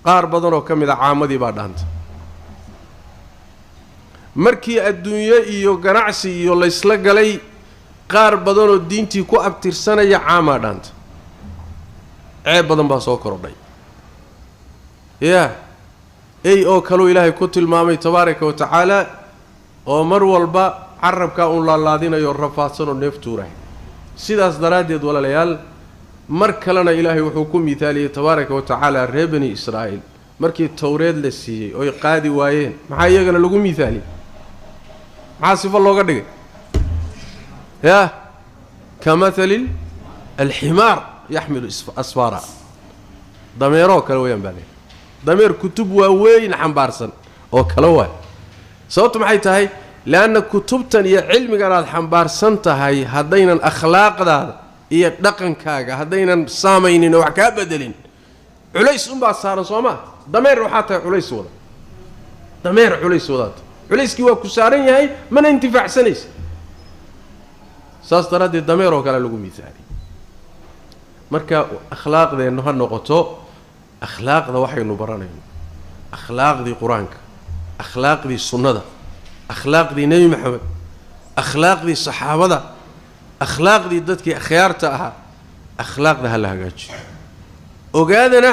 qaar badan oo ka mid a caamadii baa dhaantay markii adduunyo iyo ganacsi iyo laysla galay qaar badan oo diintii ku abtirsanaya caamaa dhaantay ceeb badan baa soo korodhay yaa ey oo kaluu ilaahay ku tilmaamay tabaaraka wa tacaala oo mar walba carabkaa uun laalaadinayo rafaadsan oo neef tuurahay sidaas daraaddeed walaalayaal mar kalena ilaahay wuxuu ku mithaaliyey tabaaraka wa tacaala reer bani israa'iil markii towreed la siiyey oy qaadi waayeen maxaa iyagana lagu mithaaliyey maxaa sifo looga dhigay yaa kamahali alximaar yaxmilu asfaara dameeroo kale weyaan baa leeyahy dameer kutub waaweyn xambaarsan oo kale waay sababtu maxay tahay leanna kutubtan iyo cilmigan aad xambaarsan tahay haddaynan akhlaaqdaada iyo dhaqankaaga haddaynan saamaynin oo wax kaa bedelin culays unbaa saaran soo maa dameer waxaa tahay culays wada dameer culays wadaata culayskii waa ku saaran yahay mana intifaacsanaysa saas daraaddeed dameer oo kale lagu miisaanay marka akhlaaqdeennu ha noqoto akhlaaqda waxaynu baranayno akhlaaqdii qur-aanka akhlaaqdii sunnada akhlaaqdii nebi maxamed akhlaaqdii saxaabada akhlaaqdii dadkii akhyaarta ahaa akhlaaqda ha la hagaajiyo ogaadana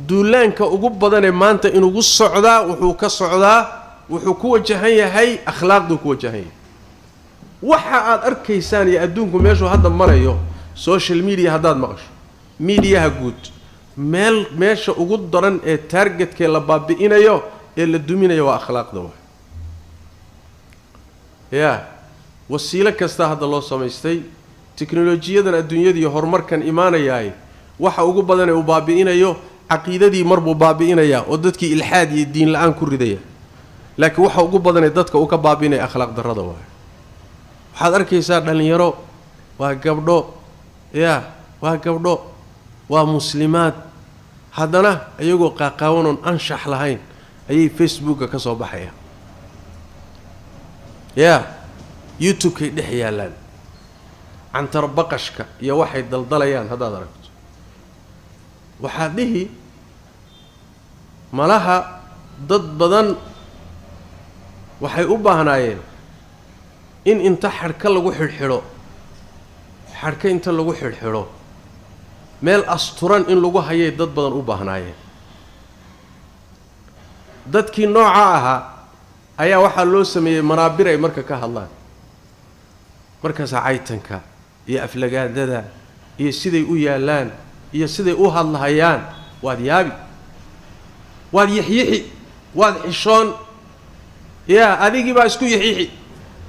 duulaanka ugu badanee maanta inugu socdaa wuxuu ka socdaa wuxuu ku wajahan yahay akhlaaqduu ku wajahan yahay waxa aad arkaysaan iyo adduunku meeshuu hadda marayo social media haddaad maqasho miidiyaha guud meesha ugu daran ee taargetkee la baabi'inayo ee la duminayo waa akhlaaqda waay yaa wasiilo kasta hadda loo samaystay tiknolojiyadan adduunyadiiyo horumarkan imaanayaay waxa ugu badan ee uu baabi'inayo caqiidadii marbuu baabi'inayaa oo dadkii ilxaad iyo diin la-aan ku ridaya laakiin waxa ugu badan ee dadka uu ka baabi'inaya akhlaaq darrada waay waxaad arkaysaa dhallinyaro waa gabdho yaa waa gabdho waa muslimaad haddana iyagoo qaaqaawanoon anshax lahayn ayay facebooka ka soo baxayaan yaa youtube-kay dhex yaallaan cantar baqashka iyo waxay daldalayaan haddaad aragto waxaad dhihi malaha dad badan waxay u baahnaayeen in inta xadhka lagu xidhxidho xadhka inta lagu xidhxidho meel asturan in lagu hayay dad badan u baahnaayeen dadkii nooca ahaa ayaa waxaa loo sameeyey manaabir ay marka ka hadlaan markaas caytanka iyo aflagaadada iyo siday u yaalaan iyo siday u hadlahayaan waad yaabi waad yixyixi waad xishoon yaa adigii baa isku yixyixi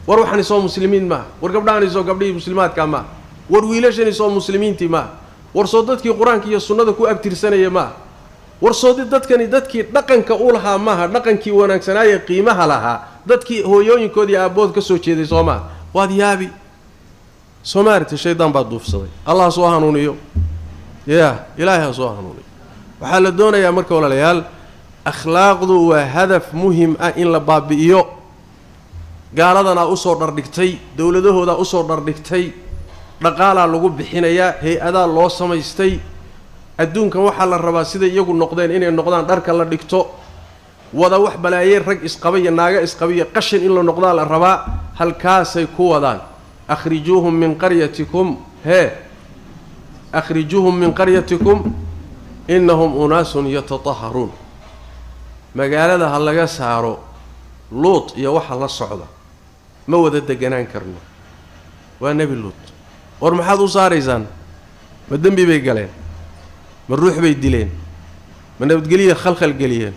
war waxaan soo muslimiin ma war gabdhahan soo gabdhii muslimaadka ma war wiilashan soo muslimiintii ma war soo dadkii quraanka iyo sunnada ku abtirsanaya ma war soo dadkani dadkii dhaqanka u lahaa maaha dhaqankii wanaagsanaaye qiimaha lahaa dadkii hooyooyinkoodii aabood ka soo jeeday Soomaa waad yaabi Soomaarta shaydaan baa duufsaday Allah soo hanuuniyo ilaahay soo hanuuniyo waxa la doonayaa marka walaalayaal akhlaaqdu waa hadaf muhiim ah in la baabi'iyo gaaladana u soo dhardhigtay dawladahooda u soo dhardhigtay dhaqaala lagu bixinayaa hay'adaha loo samaystay adduunkan waxa la rabaa sida iyagu noqdeen inay noqdaan dharka la dhigto wada wax balaayay rag isqabay naaga isqabay qashin in la noqdaa la rabaa halkaasay ku wadaan akhrijuhum min qaryatikum akhrijuhum min qaryatikum innahum unaasun yatatahharun magaalada hal laga saaro luut iyo waxa la socda ma wada deganaan karno waa nabi luut war maxaad u saaraysaan ma dambi bay galeen ma ruux bay dileen ma nabadgeliye khalkhal geliyeen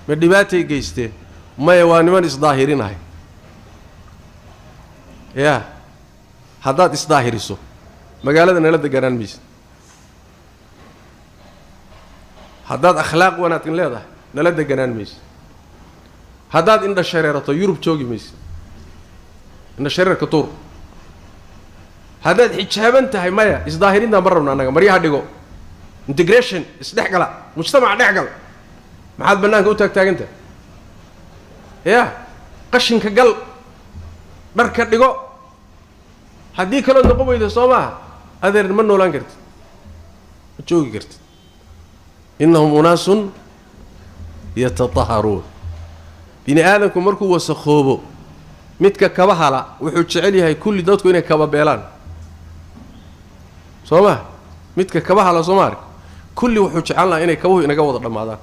ma dhibaatay geysteen maya waa niman isdaahirinahay haddaad isdaahiriso magaalada nala deganaan maysid haddaad akhlaaq wanaagsan leedahay nala deganaan maysid haddaad indha shareerato yurub joogi maysid indha shareerka tuur haddaad xijaaban tahay maya isdaahirinta ma rabno annaga maryaha dhigo integration isdhexgala mujtamaca dhexgal maxaad bannaanka u taagtaagantahay qashinka gal dharka dhigo haddii kaloo noqon weyda soo maaha adeer ma noolaan kartid ma joogi kartid innahum unaasun yatatahharuun bini aadamku markuu wasakhoobo midka kaba hala wuxuu jecel yahay kulli dadku inay kaba beelaan soo maaha midka kaba hala soo maaha kulli wuxuu jecel lahaa inay kabuhu inaga wada dhamaadaan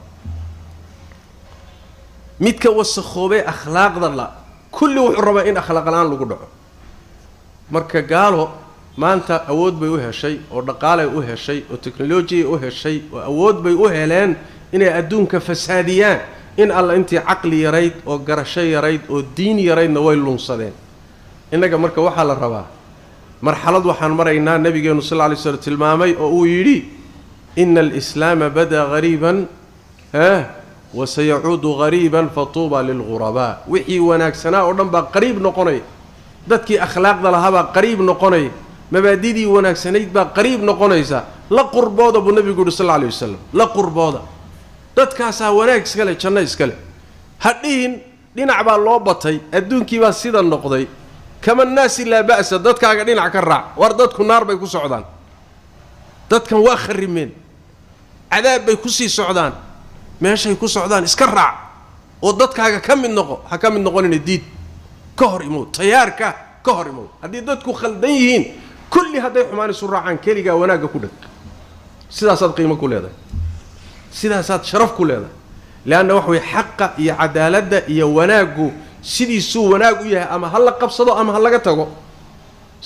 midka wasakhoobay akhlaaqda la kulli wuxuu rabaa in akhlaaq la'aan lagu dhaco marka gaalo maanta awood bay u heshay oo dhaqaale u heshay oo technology u heshay oo awood bay u heleen inay adduunka fasaadiyaan in alla intii aqli yarayd oo garasho yarayd oo diin yaraydna way lunsadeen inaga marka waxa la rabaa marxalad waxaan maraynaa nabigeenu sallallahu alayhi wasallam tilmaamay oo uu yiri إن الإسلام بدأ غريبا وسيعود غريبا فطوبى للغرباء وحي وناكسنا ودنبا قريب نقوني ددكي أخلاق لها قريب نقوني مبادئي وناكسنيد با قريب نقونيسا لا قربوده ابو النبي صلى الله عليه وسلم لا قربوده ددكاسا وناكس كله جنة اسكله هدين دينع با لو بطي ادونكي با سيده نقدي كما الناس لا باس ددكاغا دينع كراع ور ددكو نار باي كو سocdaan dadkan waa kharimeen cadaab bay ku sii socdaan meeshay ku socdaan iska raac oo dadkaaga ka mid noqo ha ka mid noqonin diid ka hor imo tayaarka ka hor imo hadii dadku khaldan yihiin kulli haday xumaan isu raacaan kaliga wanaaga ku dhag sidaasaad qiimo ku leedahay sidaasaad sharaf ku leedahay laana wax way xaqqa iyo cadaaladda iyo wanaagu sidiisuu wanaag u yahay ama hal la qabsado ama hal laga tago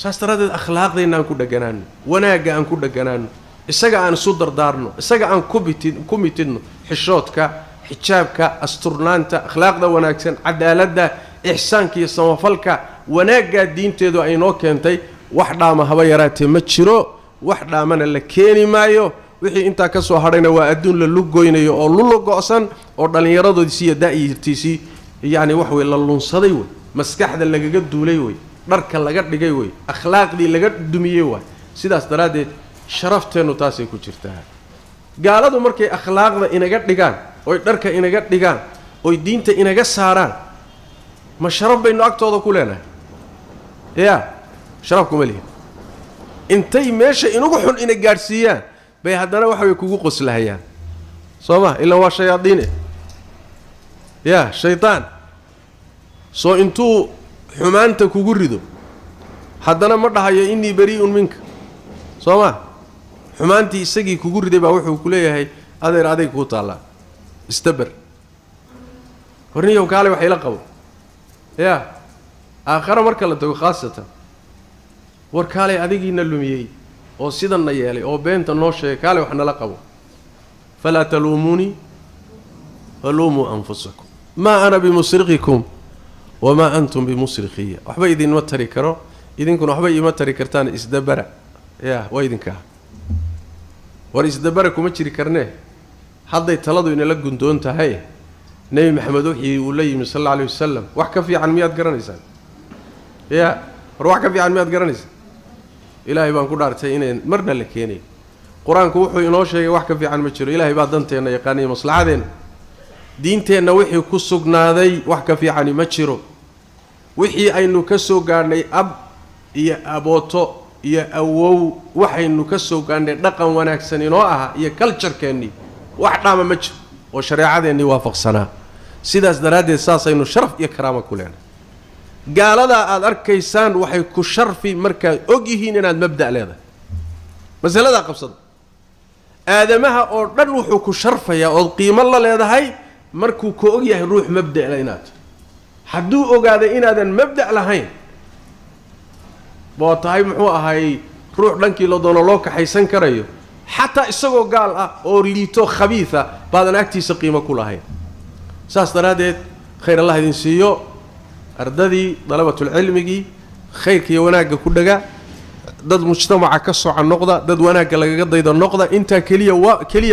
saastaradeed akhlaaqdeena aan ku dhaganaan wanaaga aan ku dhaganaan isaga aan soo dardaarno isaga aan ku mitidno xishoodka xijaabka asturnaanta akhlaaqda wanaagsan cadaaladda ihsaanka iyo samafalka wanaaga diinteedu ay noo keentay wax dhaama haba yaraatee ma jiro wax dhaamana la keeni maayo wixii inta ka soo hadhayna waa adduun la lugoynayo oo lulugoosan oo dhalinyaradoodii iyo daa'irtiisi yaani wax way la lunsaday way maskaxda lagaga duulay way dharka laga dhigay way akhlaaqdii laga dumiyay way sidaas daraadeed sharafteenu taasay ku jirtaa gaaladu markay akhlaaqda inaga dhigaan oo dharka inaga dhigaan oo diinta inaga saaraan ma sharaf baynu agtooda ku leenahay sharaf kuma leeyahay intay meesha inagu xun ina gaarsiiyaan bay haddana waxa way kugu qoslahayaan sooma illa waa shayaadiin shaytaan soo intuu xumaanta kugu rido haddana ma dhahayo innii bari'un minka soo ma xumaantii isagii kugu riday baa wuxuu ku leeyahay adeer aday kuu taallaa istabar warniyow kaale wax ila qabo yaa aakhara marka la tago khaasatan war kaale adigiina lumiyey oo sidanna yeelay oo beenta noo sheegay kaale wax nala qabo falaa taluumuunii waluumuu anfusakum maa ana bimusriqikum wamaa antum bimusriqiya waxba idinma tari karo idinkuna waxba iima tari kartaan isdabara yaa waa idinkaa war isdabara kuma jiri karnee hadday taladu inala gundoon tahay nebi maxamed wixii uu la yimi sal alla alayh wasalam wax ka fiican miyaad garanaysaan yaa war wax ka fiican miyaad garanaysaan ilaahay baan ku dhaartay inayn marna la keenayn qur-aanku wuxuu inoo sheegay wax ka fiican ma jiro ilaahay baa danteenna yaqaanay maslaxadeenna diinteenna wixii ku sugnaaday wax ka fiicani ma jiro wixii aynu ka soo gaadhnay ab iyo abooto iyo awow waxaynu ka soo gaadhnay dhaqan wanaagsan inoo aha iyo culturekeennii wax dhaama ma jiro oo shareecadeennii waafaqsanaa sidaas daraaddeed saasaynu sharaf iyo karaama ku leenahay gaaladaa aad arkaysaan waxay ku sharfi markaad og yihiin inaad mabda' leedahay masaladaa qabsada aadamaha oo dhan wuxuu ku sharfayaa ood qiimo la leedahay markuu ka og yahay ruux mabda' la inaad hadduu ogaaday inaadan mabda' lahayn boo tahay muxuu ahay ruux dhankii la doono loo kaxaysan karayo xataa isagoo gaal ah oo liito khabiisa baadan agtiisa qiimo ku lahayn saas daraaddeed khayr allah idin siiyo ardadii dalabatulcilmigii khayrka iyo wanaagga ku dhaga dad mujtamaca ka soca noqda dad wanaagga lagaga dayda noqda intaa keliya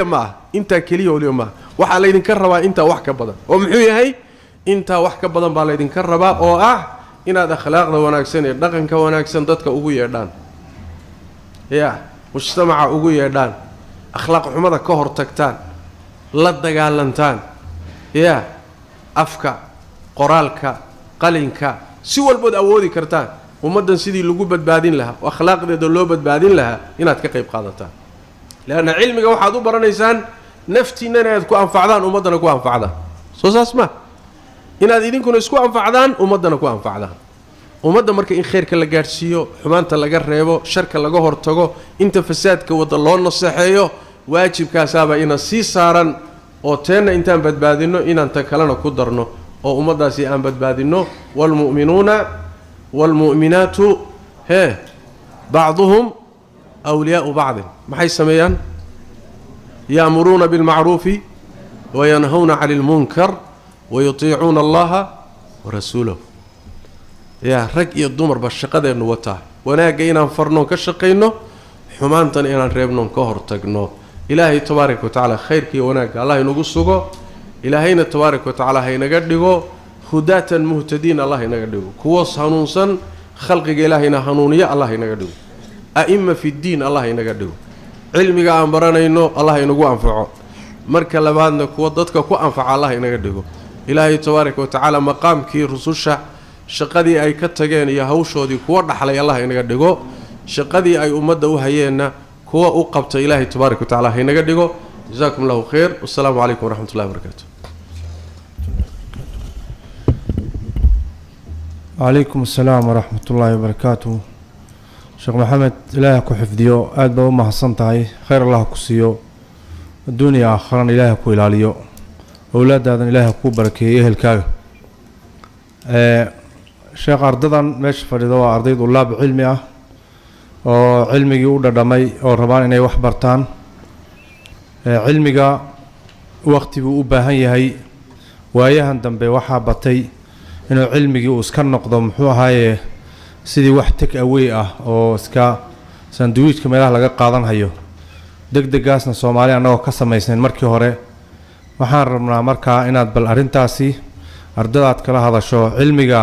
ma ah intaa keliya waliba ma ah waxaa laydinka rabaa intaa wax ka badan oo muxuu yahay intaa wax ka badan baa laydinka rabaa oo ah inaad akhlaaqda wanaagsan ee dhaqanka wanaagsan dadka ugu yeedhaan yaa mujtamaca ugu yeedhaan akhlaaq xumada ka hortagtaan la dagaalantaan yaa afka qoraalka qalinka si walbood awoodi kartaan ummaddan sidii lagu badbaadin lahaa oo akhlaaqdeeda loo badbaadin lahaa inaad ka qayb qaadataan leanna cilmiga waxaad u baranaysaan naftiinnana inaad ku anfacdaan ummaddana ku anfacdaan soo saas ma inaad idinkuna isku anfacdaan ummaddana ku anfacdaan ummadda marka in khayrka la gaadhsiiyo xumaanta laga reebo sharka laga hortago inta fasaadka wadda loo naseexeeyo waajibkaasaabaa ina sii saaran oo teenna intaan badbaadinno inaan ta kalena ku darno oo ummaddaasi aan badbaadinno waalmu'minuuna waalmu'minaatu bacduhum awliyaa'u bacdin maxay sameeyaan ya'muruuna bilmacruufi wayanhawna cani ilmunkar wayutiicuuna allaha warasuulahu yaa rag iyo dumarba shaqadeennu wataa wanaagga inaan farnoon ka shaqayno xumaantana inaan reebnoon ka hortagno ilaahay tabaaraka wa tacaala khayrka iyo wanaagga allah inagu sugo ilaahayna tabaaraka wa tacaala haynaga dhigo hudaatan muhtadiin allah inaga dhigo kuwas hanuunsan khalqiga ilaahayna hanuuniya allah inaga dhigo a'imma fi ddiin allah inaga dhigo cilmiga aan baranayno allah inagu anfaco marka labaadna kuwa dadka ku anfaca allah inaga dhigo ilaahay tabaaraka wa tacaala maqaamkii rususha shaqadii ay ka tageen iyo hawshoodii kuwa dhaxlay allah inaga dhigo shaqadii ay ummadda u hayeenna kuwa u qabta ilaahay tabaaraka wa tacaala haynaga dhigo جزاكم الله خير والسلام عليكم ورحمة الله وبركاته. وعليكم السلام ورحمة الله وبركاته. شيخ محمد إلهي كحفظيو أدبا وما حصنتهاي خير الله كسيو الدنيا آخرا إلهي كو إلاليو أولاد هذا إلهي كو بركي إهل كاغ شيخ أرددا ماشي فريدوا أرضي طلاب علمي وعلمي يودا دمي وربان إني وحبرتان cilmiga waqti buu u baahan yahay waayahan dambe waxaa batay inuu cilmigii uu iska noqdo muxuu ahaaye sidii wax take away ah oo iska sandwichka meelaha laga qaadan hayo degdegaasna Soomaali anagoo ka sameysnayn markii hore waxaan rabnaa markaa inaad bal arintaasi ardadaad kala hadasho cilmiga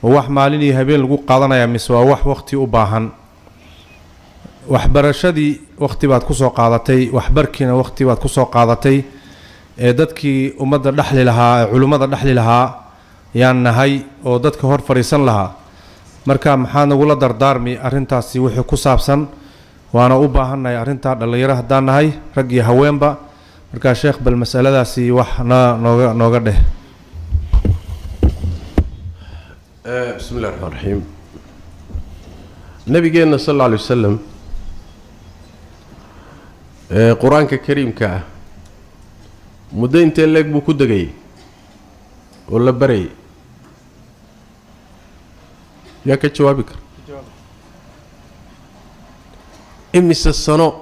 wax maalin iyo habeen lagu qaadanaya mise waa wax waqti u baahan waxbarashadii waqti baad ku soo qaadatay waxbarkiina waqti baad ku soo qaadatay ee dadkii ummadda dhaxli lahaa ee culimada dhaxli lahaa yaan nahay oo dadka hor fariisan lahaa marka maxaa nagu la dardaarmi arintaasi wixii ku saabsan waana u baahannahay arinta dhalinyaro haddaan nahay rag iyo haweenba marka sheekh bal mas'aladaasi wax nooga dheh بسم الله الرحمن الرحيم. نبينا صلى الله عليه وسلم قرآن كريم كا مدين تلك بكود جاي ولا بري يا كجوابك إمس السنة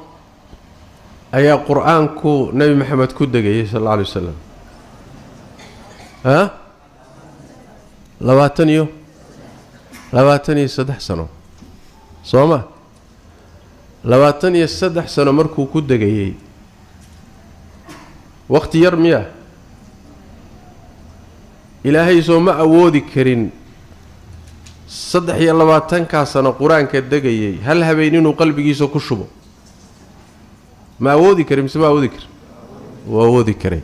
أي قرآن كو نبي محمد كود جاي صلى الله عليه وسلم ها لواتنيو سدح سنة صوما لواتنيو سدح سنة مركو كود جاي وقت يرميه إلهي سوما أودي كرين صدح يلواتن كاسنا قرآن كدقيي هل هبينين قلبي يسو كشبو ما أودي كريم سما أودي كريم وأودي كريم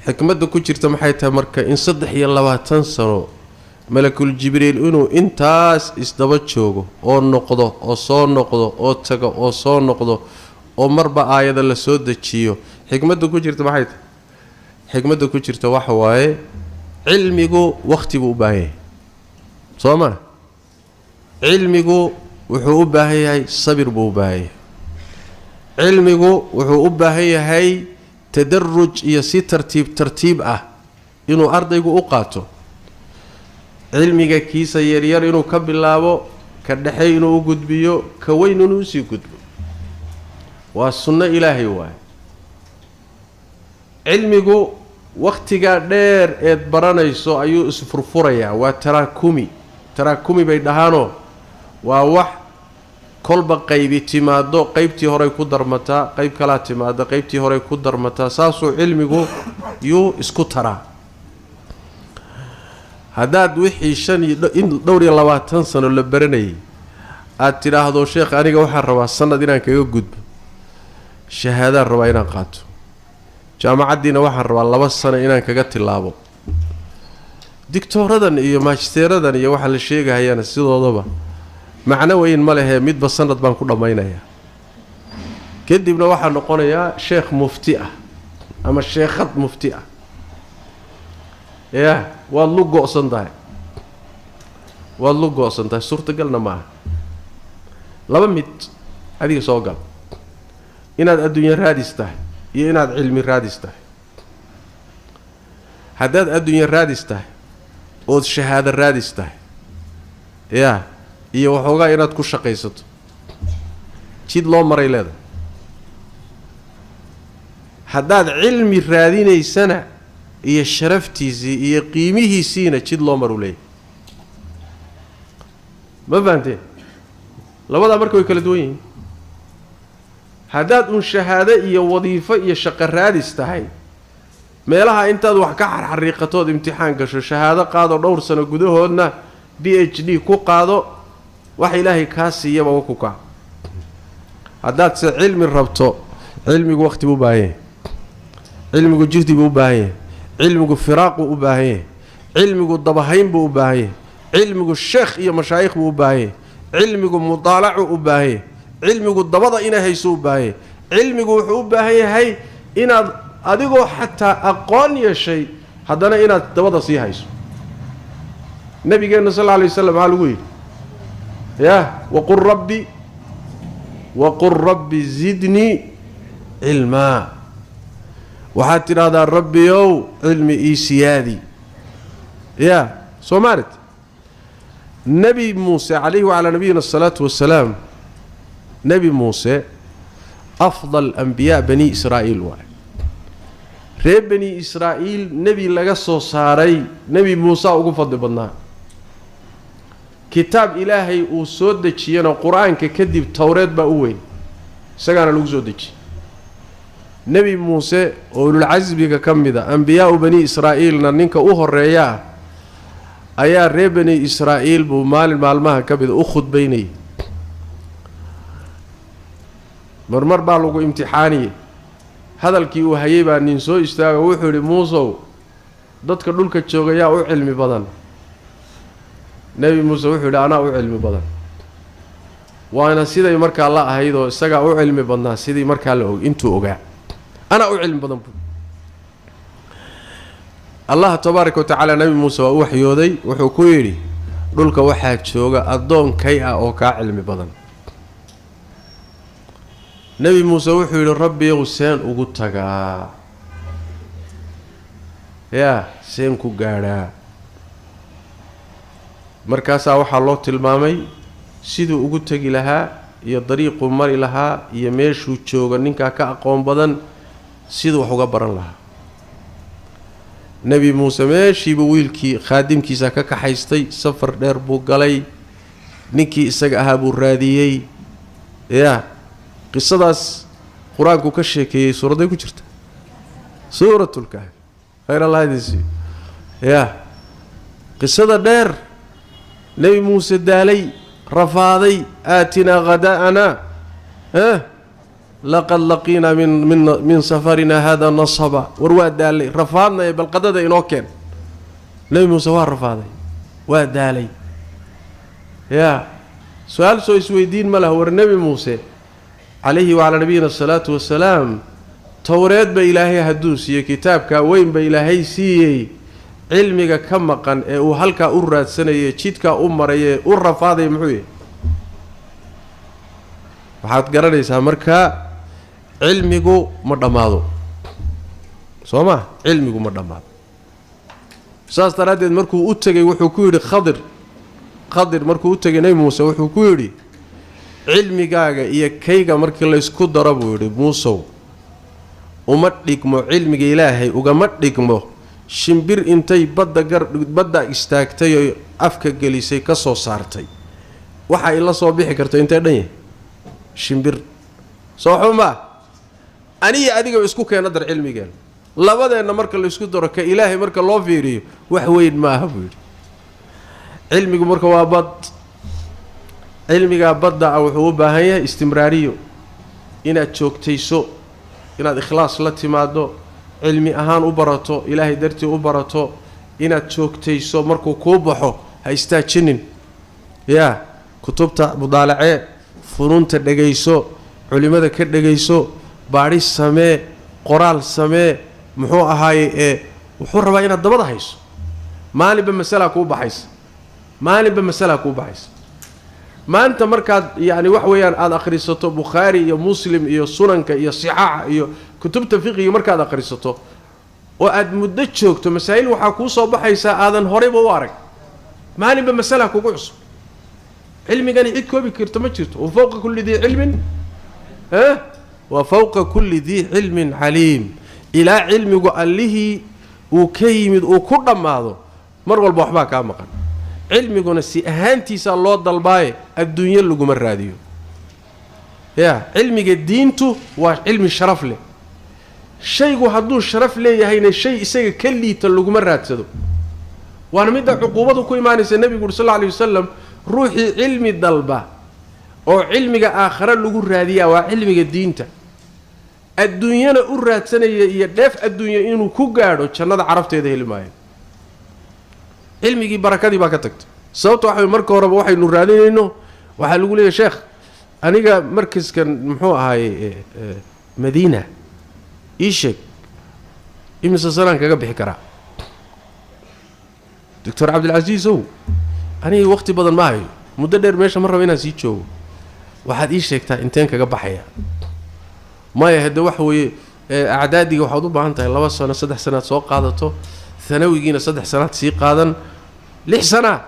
حكمة كوشرت محيتها مركا إن صدح يلواتن سنو ملك الجبريل إنو إنتاس إسدبت شوغو أو نقضو أو صون نقضو أو تقو أو صون نقضو أو مربع آيات اللي سودة تشيو حكمة كوشرت محيتها حكمة كوشرت وحواي علميغو وقتي بو باهي صوما علميغو وحو باهي صبر بو باهي علميغو وحو باهي تدرج يسي ترتيب انو ارضيغو قاتو علميغا كيسا يرير انو كبلاابو كدخاي انو غدبيو كوين انو سي غدبو والسنه الهي واي علميغو waqtiga dheer ee baranayso ayuu isfurfuraya waa taraakumi bay dhahaano waa wax kolba qaybi timaado qaybtii hore ku darmataa qayb kala timaado qaybtii hore ku darmataa saasoo cilmigu yuu isku taraa hadaad wixii 25 sano la baranayay aad tiraahdo sheekh aniga waxaan rabaa sanad inaan kaga gudbo shahaada rabaa inaan qaato jaamacadiina waxaan rabaa 2 sano inaan kaga tilaabo diktoradan iyo magisteeradan iyo waxa la sheegayana sidoodaba macna weyn ma lehe midba sanad baan ku dhameynaya kadibna waxa noqonaya sheekh mufti ah ama sheekhad mufti ah waa lu go'santahay suurtagalna ma laba mid adiga soo gal inaad adduunyo raadistahay iyo inaad cilmi raadistahay hadaad adduunyo raadistahay oo shahaada raadistahay iyo waxoogaa inaad ku shaqaysato jid loo maray leedahay hadaad cilmi raadinaysana iyo sharaftiisii iyo qiimihiisiina jid loo maru leeyahay ma fahanteen labada marka way kala duwan yihiin hadaad shahaado iyo wadiifo iyo shaqo raadistahay meelaha intaad wax ka xariiqatood imtixaan gasho shahaado qaado dhowr sano gudahoodna PhD ku qaado wax ilaahay ka siiyaba ku ka hadaad si cilmi rabto cilmigu waqti u baahan cilmigu jihdi u baahan cilmigu firaaq u baahan cilmigu dabahayn u baahan cilmigu sheekh iyo mashaayikh u baahan cilmigu mudalac u baahan cilmigu dabada ina hayso baahay cilmigu wuxuu u baahan yahay inaad adigoo xataa aqoon yeeshay hadana inaad dabada sii hayso nabigeena sallallahu alayhi wasallam lagu yiri وقل ربي زدني علما waxaad tiraahdaa rabbiyow cilmi ii siyaadi soomaarad nabi Muuse alayhi wa ala nabiyina salatu wassalam نبي موسى أفضل أنبياء بني إسرائيل واحد ريب بني إسرائيل نبي لغسو صاري نبي موسى وقفض بنا كتاب إلهي وسود دجينا القرآن ككذب توراة بأوين سجانا لوجو دجي نبي موسى أولو العزم كم ذا أنبياء بني إسرائيل ننك أوه الرياء أيا ريب بني إسرائيل بمال المالمها كبد أخذ بيني مرمر بالغو امتحاني هذا الكي وهيبا ننسو استاغ وحوري موسى ددك دولك جوغيا او علمي بدن نبي موسى وحوري انا او علمي بدن وانا سيدي marka la ahaydo isaga u cilmi badnaa sidii marka la og intuu ogaa ana u cilmi badan الله تبارك وتعالى نبي موسى وحيودي وحكويري دولك waxaa jooga adoon kay ah oo ka cilmi badan nabi Muuse wuxuu yiri rabbi seen ugu tagaa ya seen ku gaara markaas waxa loo tilmaamay sidoo ugu tagi lahaa iyo dariiqu mari lahaa iyo meeshuu jooga ninka ka aqoon badan sidoo wax uga baran lahaa nabi Muuse meeshiiba wiilkii khaadimkiisa ka kaxaystay safar dheer buu galay ninkii isaga ahaa buu raadiyay ya qisadaas quraanku ka sheekeeyay suuraday ku jirta suuratul kahf khayr allah hadisi ya qisada dheer nabi Muuse daalay rafaaday aatina ghadaana لقد لقينا من سفرنا هذا نصبا ورواد دالي رفاضنا بالقدد إنوكين نبي موسى رفاضي ودالي يا سؤال سويدين ماله هو النبي موسى عليه وعلى نبينا الصلاة والسلام توراة بإلهي هدوسي كتابك وين بإلهي سي علمك كمقا وهلك أراد سنة شيتك أمري الرفاضي محوي waxaad garanaysaa marka cilmigu ma dhamaado sooma cilmigu ma dhamaado saas daraadeed markuu u tagay wuxuu ku yiri khadir markuu u tagay nabi Muuse wuxuu ku yiri cilmigaaga iyo kayga markii la isku daro buu yiri Muuse uma dhigmo cilmiga Ilaahay ugama dhigmo shimbir intay badda istaagtay oo afka gelisay ka soo saartay waxa ay la soo bixi karto intay dhan shimbir sooxuma aniga adiga isku keena dar cilmiga labadeena marka la isku daro ka Ilaahay marka loo fiiriyo wax weyn ma aha buu cilmigu marka waa bad cilmiga badda wuxuu u baahan yahay istimraariyo inaad joogtayso inaad ikhlaas la timaado cilmi ahaan u barato Ilaahay dartii u barato inaad joogtayso markuu ku baxo ha istaajinin ya kutubta mudaalacee فنونت دغيسو علمada ka dhageyso baari samee qoraal samee muxuu ahaay wuxuu rabaa inaad dabada hayso maalinba mas'ala ku baxaysa maanta markaad yaani wax weeyaan aad akhrisato Bukhari iyo Muslim iyo Sunanka iyo Sahih iyo kutubta fiqiga markaad akhrisato oo aad muddo joogto masaa'il waxa ku soo baxaysa aadan horeyba u arag maalinba mas'ala kugu cusub علمي عيد كوبي كرت ما جرت وفوق كل ذي علم وفوق كل ذي علم عليم إلى علم قال له وكيم وكل ما مر والبحبا كامقا علم يقول سي أهانتي الله ضلباي الدنيا اللي قمر راديو يا علمي دينته وعلم الشرف له شيء وحدو الشرف له هين الشيء يسوي كلي تلو قمر راتسدو وأنا مدة عقوبته كوي ماني النبي صلى الله عليه وسلم روحي علمي الضلبة أو علمي آخر اللي يقول راديا وعلمي دينته الدنيا أورات سنة يدفع الدنيا إنه كوجارو كان هذا عرفت هذه الماء علمي بركة دي باكتك صوت واحد مركز ورب واحد نوراني إنه واحد يقول يا شيخ أنا مركز كان محو هاي مدينة إيشك إمس سنة كجاب بحكرة دكتور عبد العزيز هو أنا وقتي بدل معي مدرب ماشى مرة وين أسيتشو واحد إيشك تا إنتين كجاب بحياة ما يهدوا وحوي أعدادي وحضو بعنتها الله بس أنا 6 سنوات سوق قادته ثانوي جينا 6 سنوات سي قادن لح سنة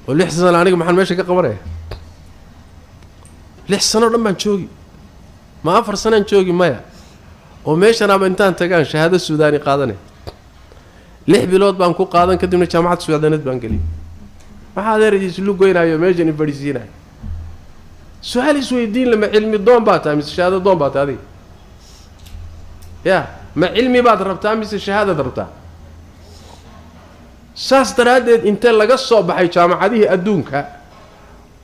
ولح سنة أنا محل ماشي كقمره لح سنة لما نشوقي ما أفر سنة نشوقي مايا وماشي أنا بنتان تجان شهادة السوداني قادني لح بلود بانكو قادن كدمنا جامعة السودانية بانكلي ما هذا رجع سلوك وين أيوة ماشي نفرزينه سؤالي سويدين لما علمي الضوء باتا مثل الشهادة الضوء باتا هذه يا ما علمي بعد ربطها مثل الشهادة ضربتها ساس ترادد انت لقصوا بحي جامعة هذه أدونك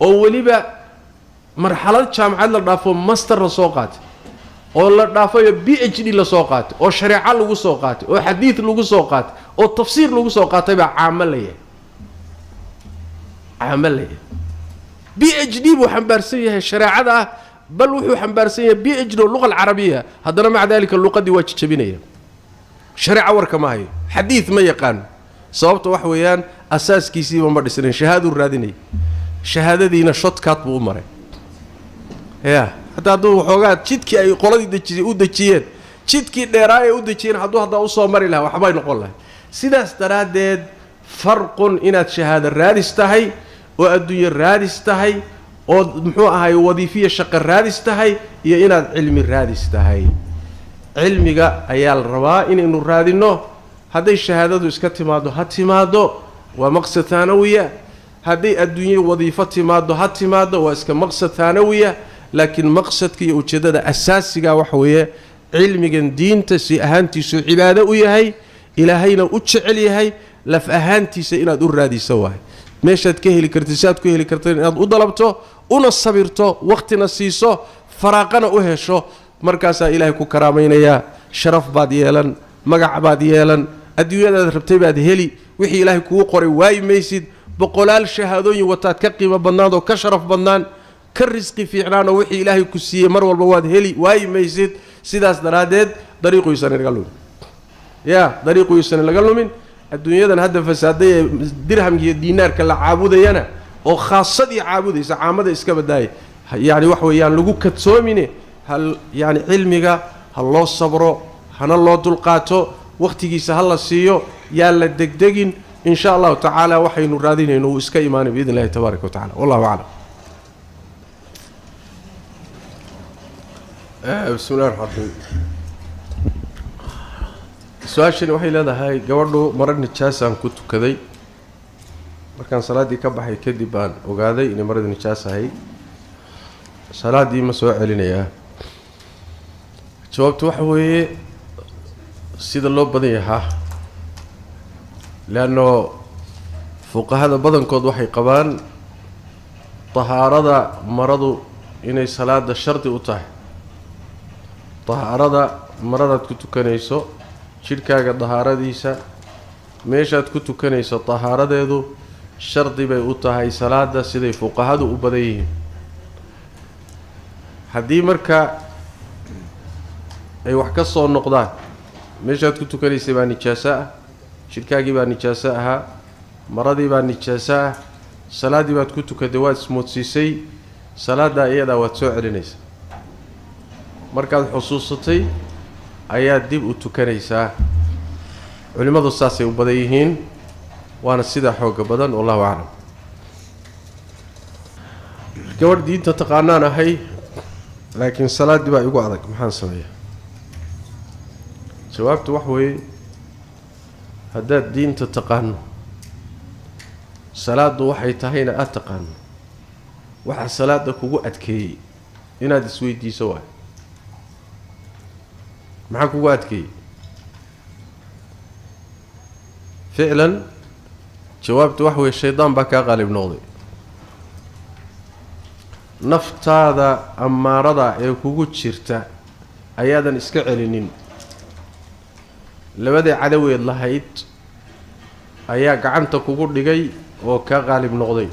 أولي بقى مرحلة جامعة للرافو ماستر لسوقات أو للرافو PhD لسوقات أو شريعة لسوقات أو حديث لسوقات أو تفسير لسوقات يبقى عملية PhD وحنبارسية الشريعة بل وحنبارسية PhD اللغة العربية هذا مع ذلك اللغة دي واجتبينية shariica warka ma hayo xadiid ma yaqaan sababta wax weeyaan asaaskiisiiba ma dhisnayn shahaaduu raadinay shahaadadiina shortcut buu u maray hataa hadduu waxoogaa jidkii ay qoladii u dejiyeen jidkii dheeraa ee u dejiyeen haddaa usoo mari lahaa waxbay noqon lahay sidaas daraaddeed farqun inaad shahaado raadis tahay oo adduunye raadis tahay oo muxuu ahay wadiifiya shaqo raadis tahay iyo inaad cilmi raadis tahay cilmiga ayaa la rabaa inaynu raadinno hadday shahaadadu iska timaado ha timaado waa maqsad taanawiya hadday adduunye wadiifo timaado ha timaado waa iska maqsad taanawiya laakiin maqsadka iyo ujeeddada asaasiga waxa weeye cilmigan diinta si ahaantiisu cibaado u yahay ilaahayna u jecel yahay laf ahaantiisa inaad u raadiso waay meeshaad ka heli kartid si aad ku heli kartid inaad u dalabto una sabirto waqtina siiso faraaqana u hesho markaasaa ilaahay ku karaamaynayaa sharaf baad yeelan magac baad yeelan adduunyadaad rabtay baad heli wixii ilaahay kugu qoray waayi maysid boqolaal shahaadooyin wataad ka qiimo badnaan oo ka sharaf badnaan ka risqi fiicnaan oo wixii ilaahay ku siiyey mar walba waad heli waayi maysid sidaas daraaddeed dariiquysan laga lumin dariiquysan laga lumin adduunyadan hadda fasaaday ee dirhamka iyo diinaarka la caabudayana oo khaasadii caabudaysa caamada iska badaaya yani wax weeyaan lagu kadsoomine hal yani cilmiga ha loo sabro hana loo dulqaato waqtigiisa ha la siiyo yaa la degdegin in sha allahu tacaala waxaynu raadinayno uu iska imaanay biidn illahi tabaaraka wa tacala wallahu aclam بسم الله الرحمن الرحيم سؤاشني waxay leedahay gabadhu marar nijaasaan ku tukaday markaan salaadii ka baxay kadib baan ogaaday in marada nijaas ahay salaadii ma soo celinayaa jawaabtu waxa weeye sida loo badan yahay laano fuqahada badankood waxay qabaan tahaarada maradu inay salaada shardi u tahay tahaarada maradaad ku tukanayso jidhkaaga tahaaradiisa meeshaad ku tukanayso tahaaradeedu shardi bay u tahay salaada siday fuqahadu u badan yihiin haddii marka ay wax ka soo noqdaan meeshaad ku tukanaysay baa nijaaso ah jidhkaagii baa nijaaso ahaa maradii baa nijaaso ah salaaddii baad ku tukaday waad ismoodsiisay salaaddaa iyadaa waad soo celinaysaa markaad xusuusatay ayaad dib u tukanaysaa culimmadu saasay u badan yihiin waana sidaa xooga badan wallahu aclam gabadh diinta taqaanaan ahay laakiin salaaddii baa igu adag maxaan sameeyaa jawaabtu wax weeye haddaad diinta taqaano salaaddu waxay tahayna aada taqaano waxaa salaadda kugu adkeeyey inaad isweydiiso waay maxaa kugu adkeeyey ficlan jawaabtu wax weeye shaydaan baa kaa qaalib noqday naftaada ammaarada ee kugu jirta ayaadan iska celinin labadii cadaweed lahayd ayaa gacanta kugu dhigay oo kaa qaalib noqday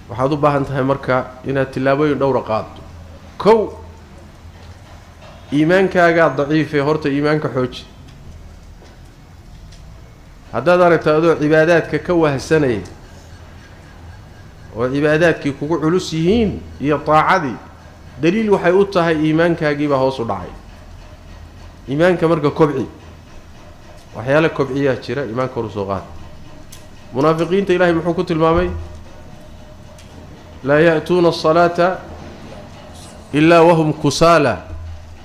waxaad u baahan tahay marka inaad tillaabooyin dhowra qaado kow iimaankaagaa daciifee horta iimaanka xooji haddaad aragta adoo cibaadaadka ka wahsanaya oo cibaadaadkii kugu culus yihiin iyo taacadii daliil waxay u tahay iimaankaagiibaa hoos u dhacay iimaanka marka kobci waxyaala kobciyaa jira iimaanka horu soo qaad munaafiqiinta ilaahay muxuu ku tilmaamay laa ya'tuuna asalaata ilaa wahum kusaala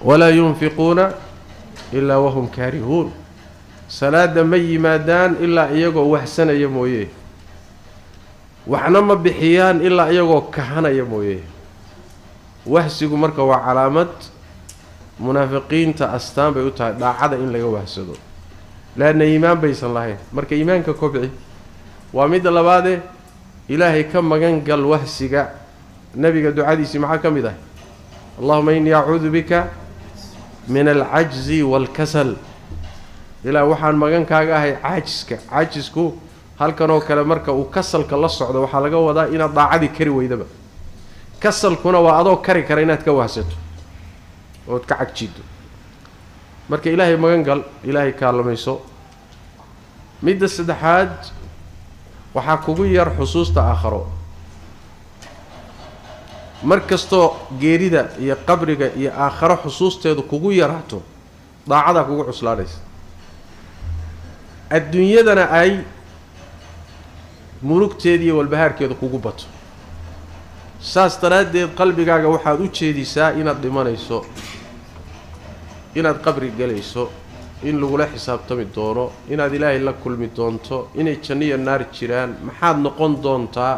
walaa yunfiquuna ilaa wahum kaarihuun salaada ma yimaadaan ilaa iyagoo wahsanaya mooye waxna ma bixiyaan ilaa iyagoo kahanaya mooye wahsigu marka waa calaamad munaafiqiinta astaan bay u tahay dhaacada in laga wahsado laanna iimaan baysan lahayn marka iimaanka kobci waa midda labaadee ilaahay ka magan gal wahsiga nebiga ducadiisii maxaa ka mid ah allahuma innii acuudu bika min alcajzi waalkasal ilaa waxaan magan kaaga ahay caajiska caajisku halkan oo kale marka uu kasalka la socdo waxaa laga wadaa inaad daacadii kari weydaba kasalkuna waa adoo kari kara inaad ka wahsato ood ka cagjido marka ilaahay magan gal ilaahay kaalamayso midda saddexaad waxaa kugu yar xusuusta aakhiro markastoo geerida iyo qabriga iyo aakhiro xusuusteedu kugu yaraato daacadaa kugu cuslaanaysa adduunyadana ay murugteeda iyo walbahaarkeeda kugu bato saas daraaddeed qalbigaaga waxaad u jeedisaa inaad dhimanayso inaad qabri galayso in lagula xisaabtami doono inaad ilaahay la kulmi doonto inay janno iyo naar jiraan maxaad noqon doontaa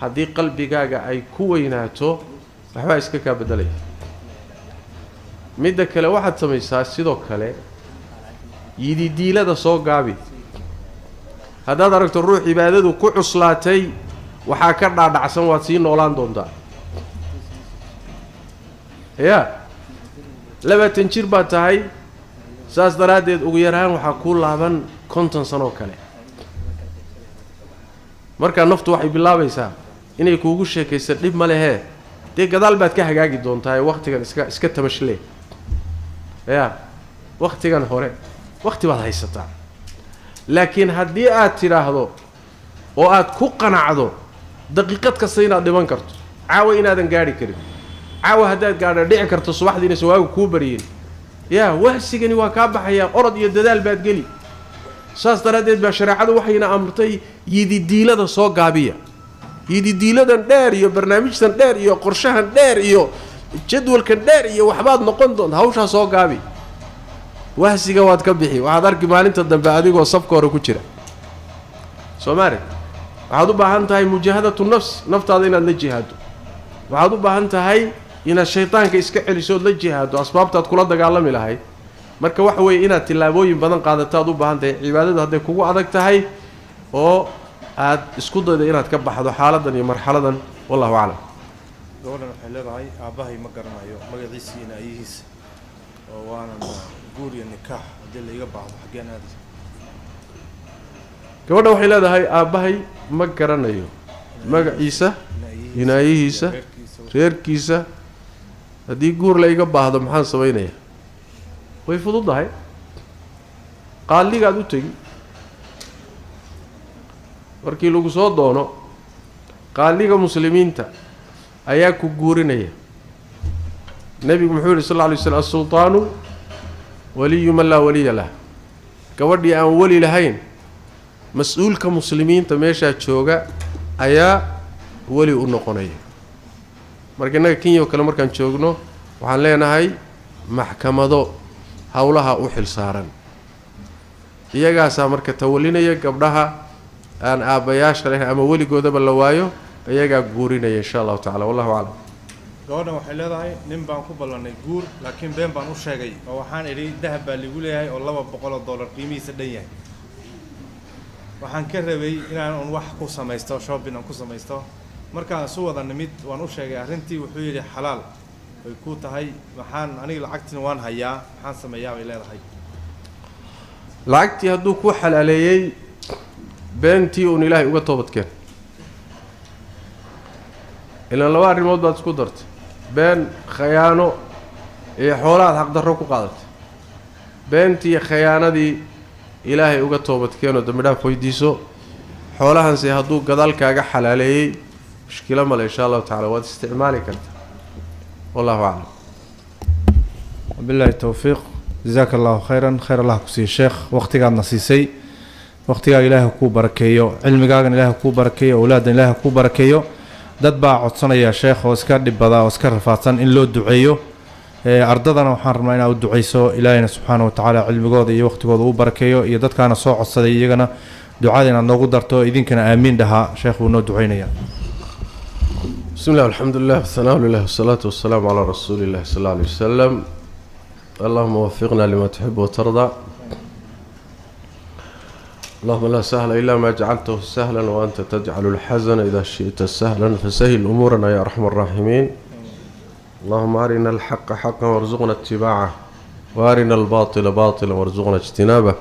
haddii qalbigaaga ay ku weynaato waxbaa iska kaa beddelaya midda kale waxaad samaysaa sidoo kale yididiilada soo gaabi haddaad aragto ruux cibaadadu ku cuslaatay waxaa ka dhaadhacsan waad sii noolaan doontaa yaa 20 jir baad tahay saas daraaddeed ugu yaraan waxaa kuu laaban 50 sano kale markaa naftu waxay bilaabaysaa inay kuugu sheekayso dhib ma lehee dee gadaal baad ka hagaagi doontaa ee waqtigan iska tamashle yaa waqtigan hore waqti baad haysataa laakiin haddii aad tidhaahdo oo aad ku qanacdo daqiiqad kasta inaad dhiman karto caawa inaadan gaadhi karin caawa haddaad gaadho dhici karto subaxdiina sawaagu kuu bariyeen yaa wahsigani waa kaa baxayaa orod iyo dadaal baad geli saas daraaddeed baa shareecadu waxayna amrtay yididiilada soo gaabiya yididiiladan dheer iyo barnaamijtan dheer iyo qorshahan dheer iyo jadwalkan dheer iyo waxbaad noqon doonta hawshaa soo gaabi wahsiga waad ka bixi waxaad arki maalinta dambe adigoo safka hore ku jira soomaali waxaad u baahan tahay mujaahadatu nafs naftaada inaad la jihaado waxaad u baahan tahay inaad shaydaanka iska celiso ood la jihaado asbaabtaad kula dagaalami lahayd marka waxa weeye inaad tillaabooyin badan qaadataad u baahan tahay cibaadadu hadday kugu adag tahay oo aad isku daydo inaad ka baxdo xaaladan iyo marxaladan wallahu aclam gabadhan waxay leedahay aabbahay ma garanayo magaciisa iyo naayihiisa oo waanan guur iyo nikaax haddii la iga baahdo xaggeen aadaysa gabadha waxay leedahay aabbahay ma garanayo magaciisa inaayihiisa reerkiisa haddii guur la iga baahdo maxaan samaynayaa way fududahay qaaligaad u tegi markii lagu soo doono qaaliga muslimiinta ayaa ku guurinaya nebigu muxuu yidhi sal lla alay slam as-sultaanu waliyu man laa waliya lah gabadhii aan weli lahayn mas-uulka muslimiinta meeshaa jooga ayaa weli u noqonaya marka innaga kenya oo kale markaan joogno waxaan leenahay maxkamado howlaha u xil saaran iyagaasaa marka tawalinaya gabdhaha aan aabbayaasha lahayn ama weligoodaba la waayo iyagaa guurinaya insha allahu tacala wallahu aclam gabadhan waxay leedahay nin baan ku ballanay guur laakiin been baan u sheegay oo waxaan idhi dahab baa ligu leeyahay oo $200 qiimihiisa dhan yahay waxaan ka rabay inaan un wax ku samaysto shopping aan ku samaysto markaan isu wada nimid waan u sheegay arrintii wuxuu yidhi xalaal way ku tahay maxaan aniga lacagtina waan hayaa maxaan sameeyaa bay leedahay lacagtii hadduu ku xalaaleeyey beentii uun ilaahay uga toobadkeen ilaan laba arrimood baad isku dartay been khayaano iyo xoolaad xaqdarro ku qaadatay beentii khayaanadii ilaahay uga toobadkeenoo dambi dhaaf weydiiso xoolahanse hadduu gadaal kaaga xalaaleeyey mushkilo male insha allahu tacala waad isticmaali kartaa wallahu aclam wabillahi towfiiq jazaaka allahu khayran khayr allah ku siiye sheekh waqtigaadna siisay waqtigaaga ilaahay kuu barakeeyo cilmigaagan ilaahay kuu barakeeyo awlaadan ilaahay kuu barakeeyo dad baa codsanaya sheekh oo iska dhib badaa oo iska rafaadsan in loo duceeyo ardadana waxaan rabnaa inaad u duceyso ilaahayna subxaana wa tacaala cilmigooda iyo waqtigooda u barakeeyo iyo dadkaana soo codsaday iyagana ducada inaad noogu darto idinkana aamiin dhahaa sheekh wuu noo duceynaya بسم الله والحمد لله والثناء لله والصلاة والسلام على رسول الله صلى الله عليه وسلم اللهم وفقنا لما تحب وترضى اللهم لا سهل إلا ما جعلته سهلا وأنت تجعل الحزن إذا شئت سهلا فسهل أمورنا يا أرحم الراحمين اللهم أرنا الحق حقا وارزقنا اتباعه وأرنا الباطل باطلا وارزقنا اجتنابه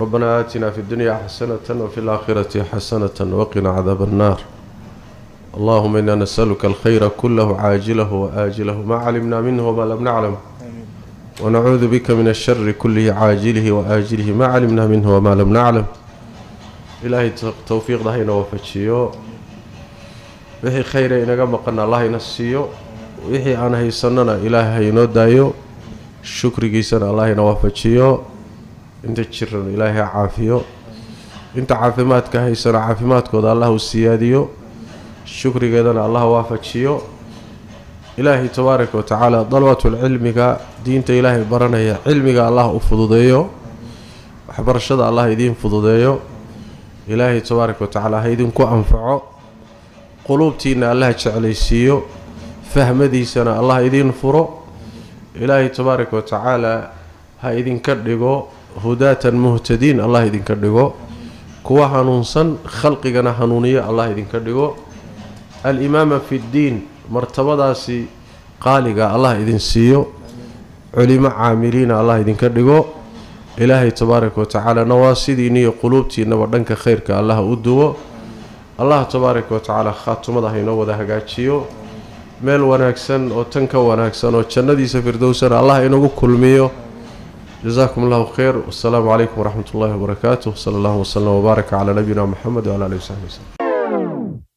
ربنا آتنا في الدنيا حسنة وفي الآخرة حسنة وقنا عذاب النار اللهم إنا نسألك الخير كله عاجله وآجله ما علمنا منه وما لم نعلم ونعوذ بك من الشر كله عاجله وآجله ما علمنا منه وما لم نعلم إلهي توفيق ضهينا وفتشيو وحي خير إنك مقنا الله ينسيو وحي أنا هيسننا إلهي نودايو شكر جيسنا الله ينوفتشيو انت تشرن إلهي عافيو انت عافماتك هيسنا عافماتك وذا الله السياديو شكر جدنا الله وافتشيو إلهي تبارك وتعالى ضلوة العلم دينت إلهي برنا علمك الله أفضديو وحبرشد الله يدين فضديو إلهي تبارك وتعالى هيدين كو أنفعو قلوبتنا الله تعليسيو فهم دي سنة الله يدين فرو إلهي تبارك وتعالى هيدين كردقو هداة مهتدين الله يدين كردقو كوا هنونسن خلقنا هنونية الله يدين كردقو الإمامة في الدين مرتبطاسي قالقة الله يدين سيو علماء عاملين الله يدين كردقو إلهي تبارك وتعالى نواسيديني قلوبتي نبردنك خيرك الله أدوه الله تبارك وتعالى خاتم الله ينوذ هجاتشيو ميل وناكسن وتنكا وناكسن وتشندي سفر دوسر الله ينوذ كل ميو جزاكم الله خير والسلام عليكم ورحمة الله وبركاته صلى الله وسلم وبارك على نبينا محمد وعلى آله وصحبه وسلم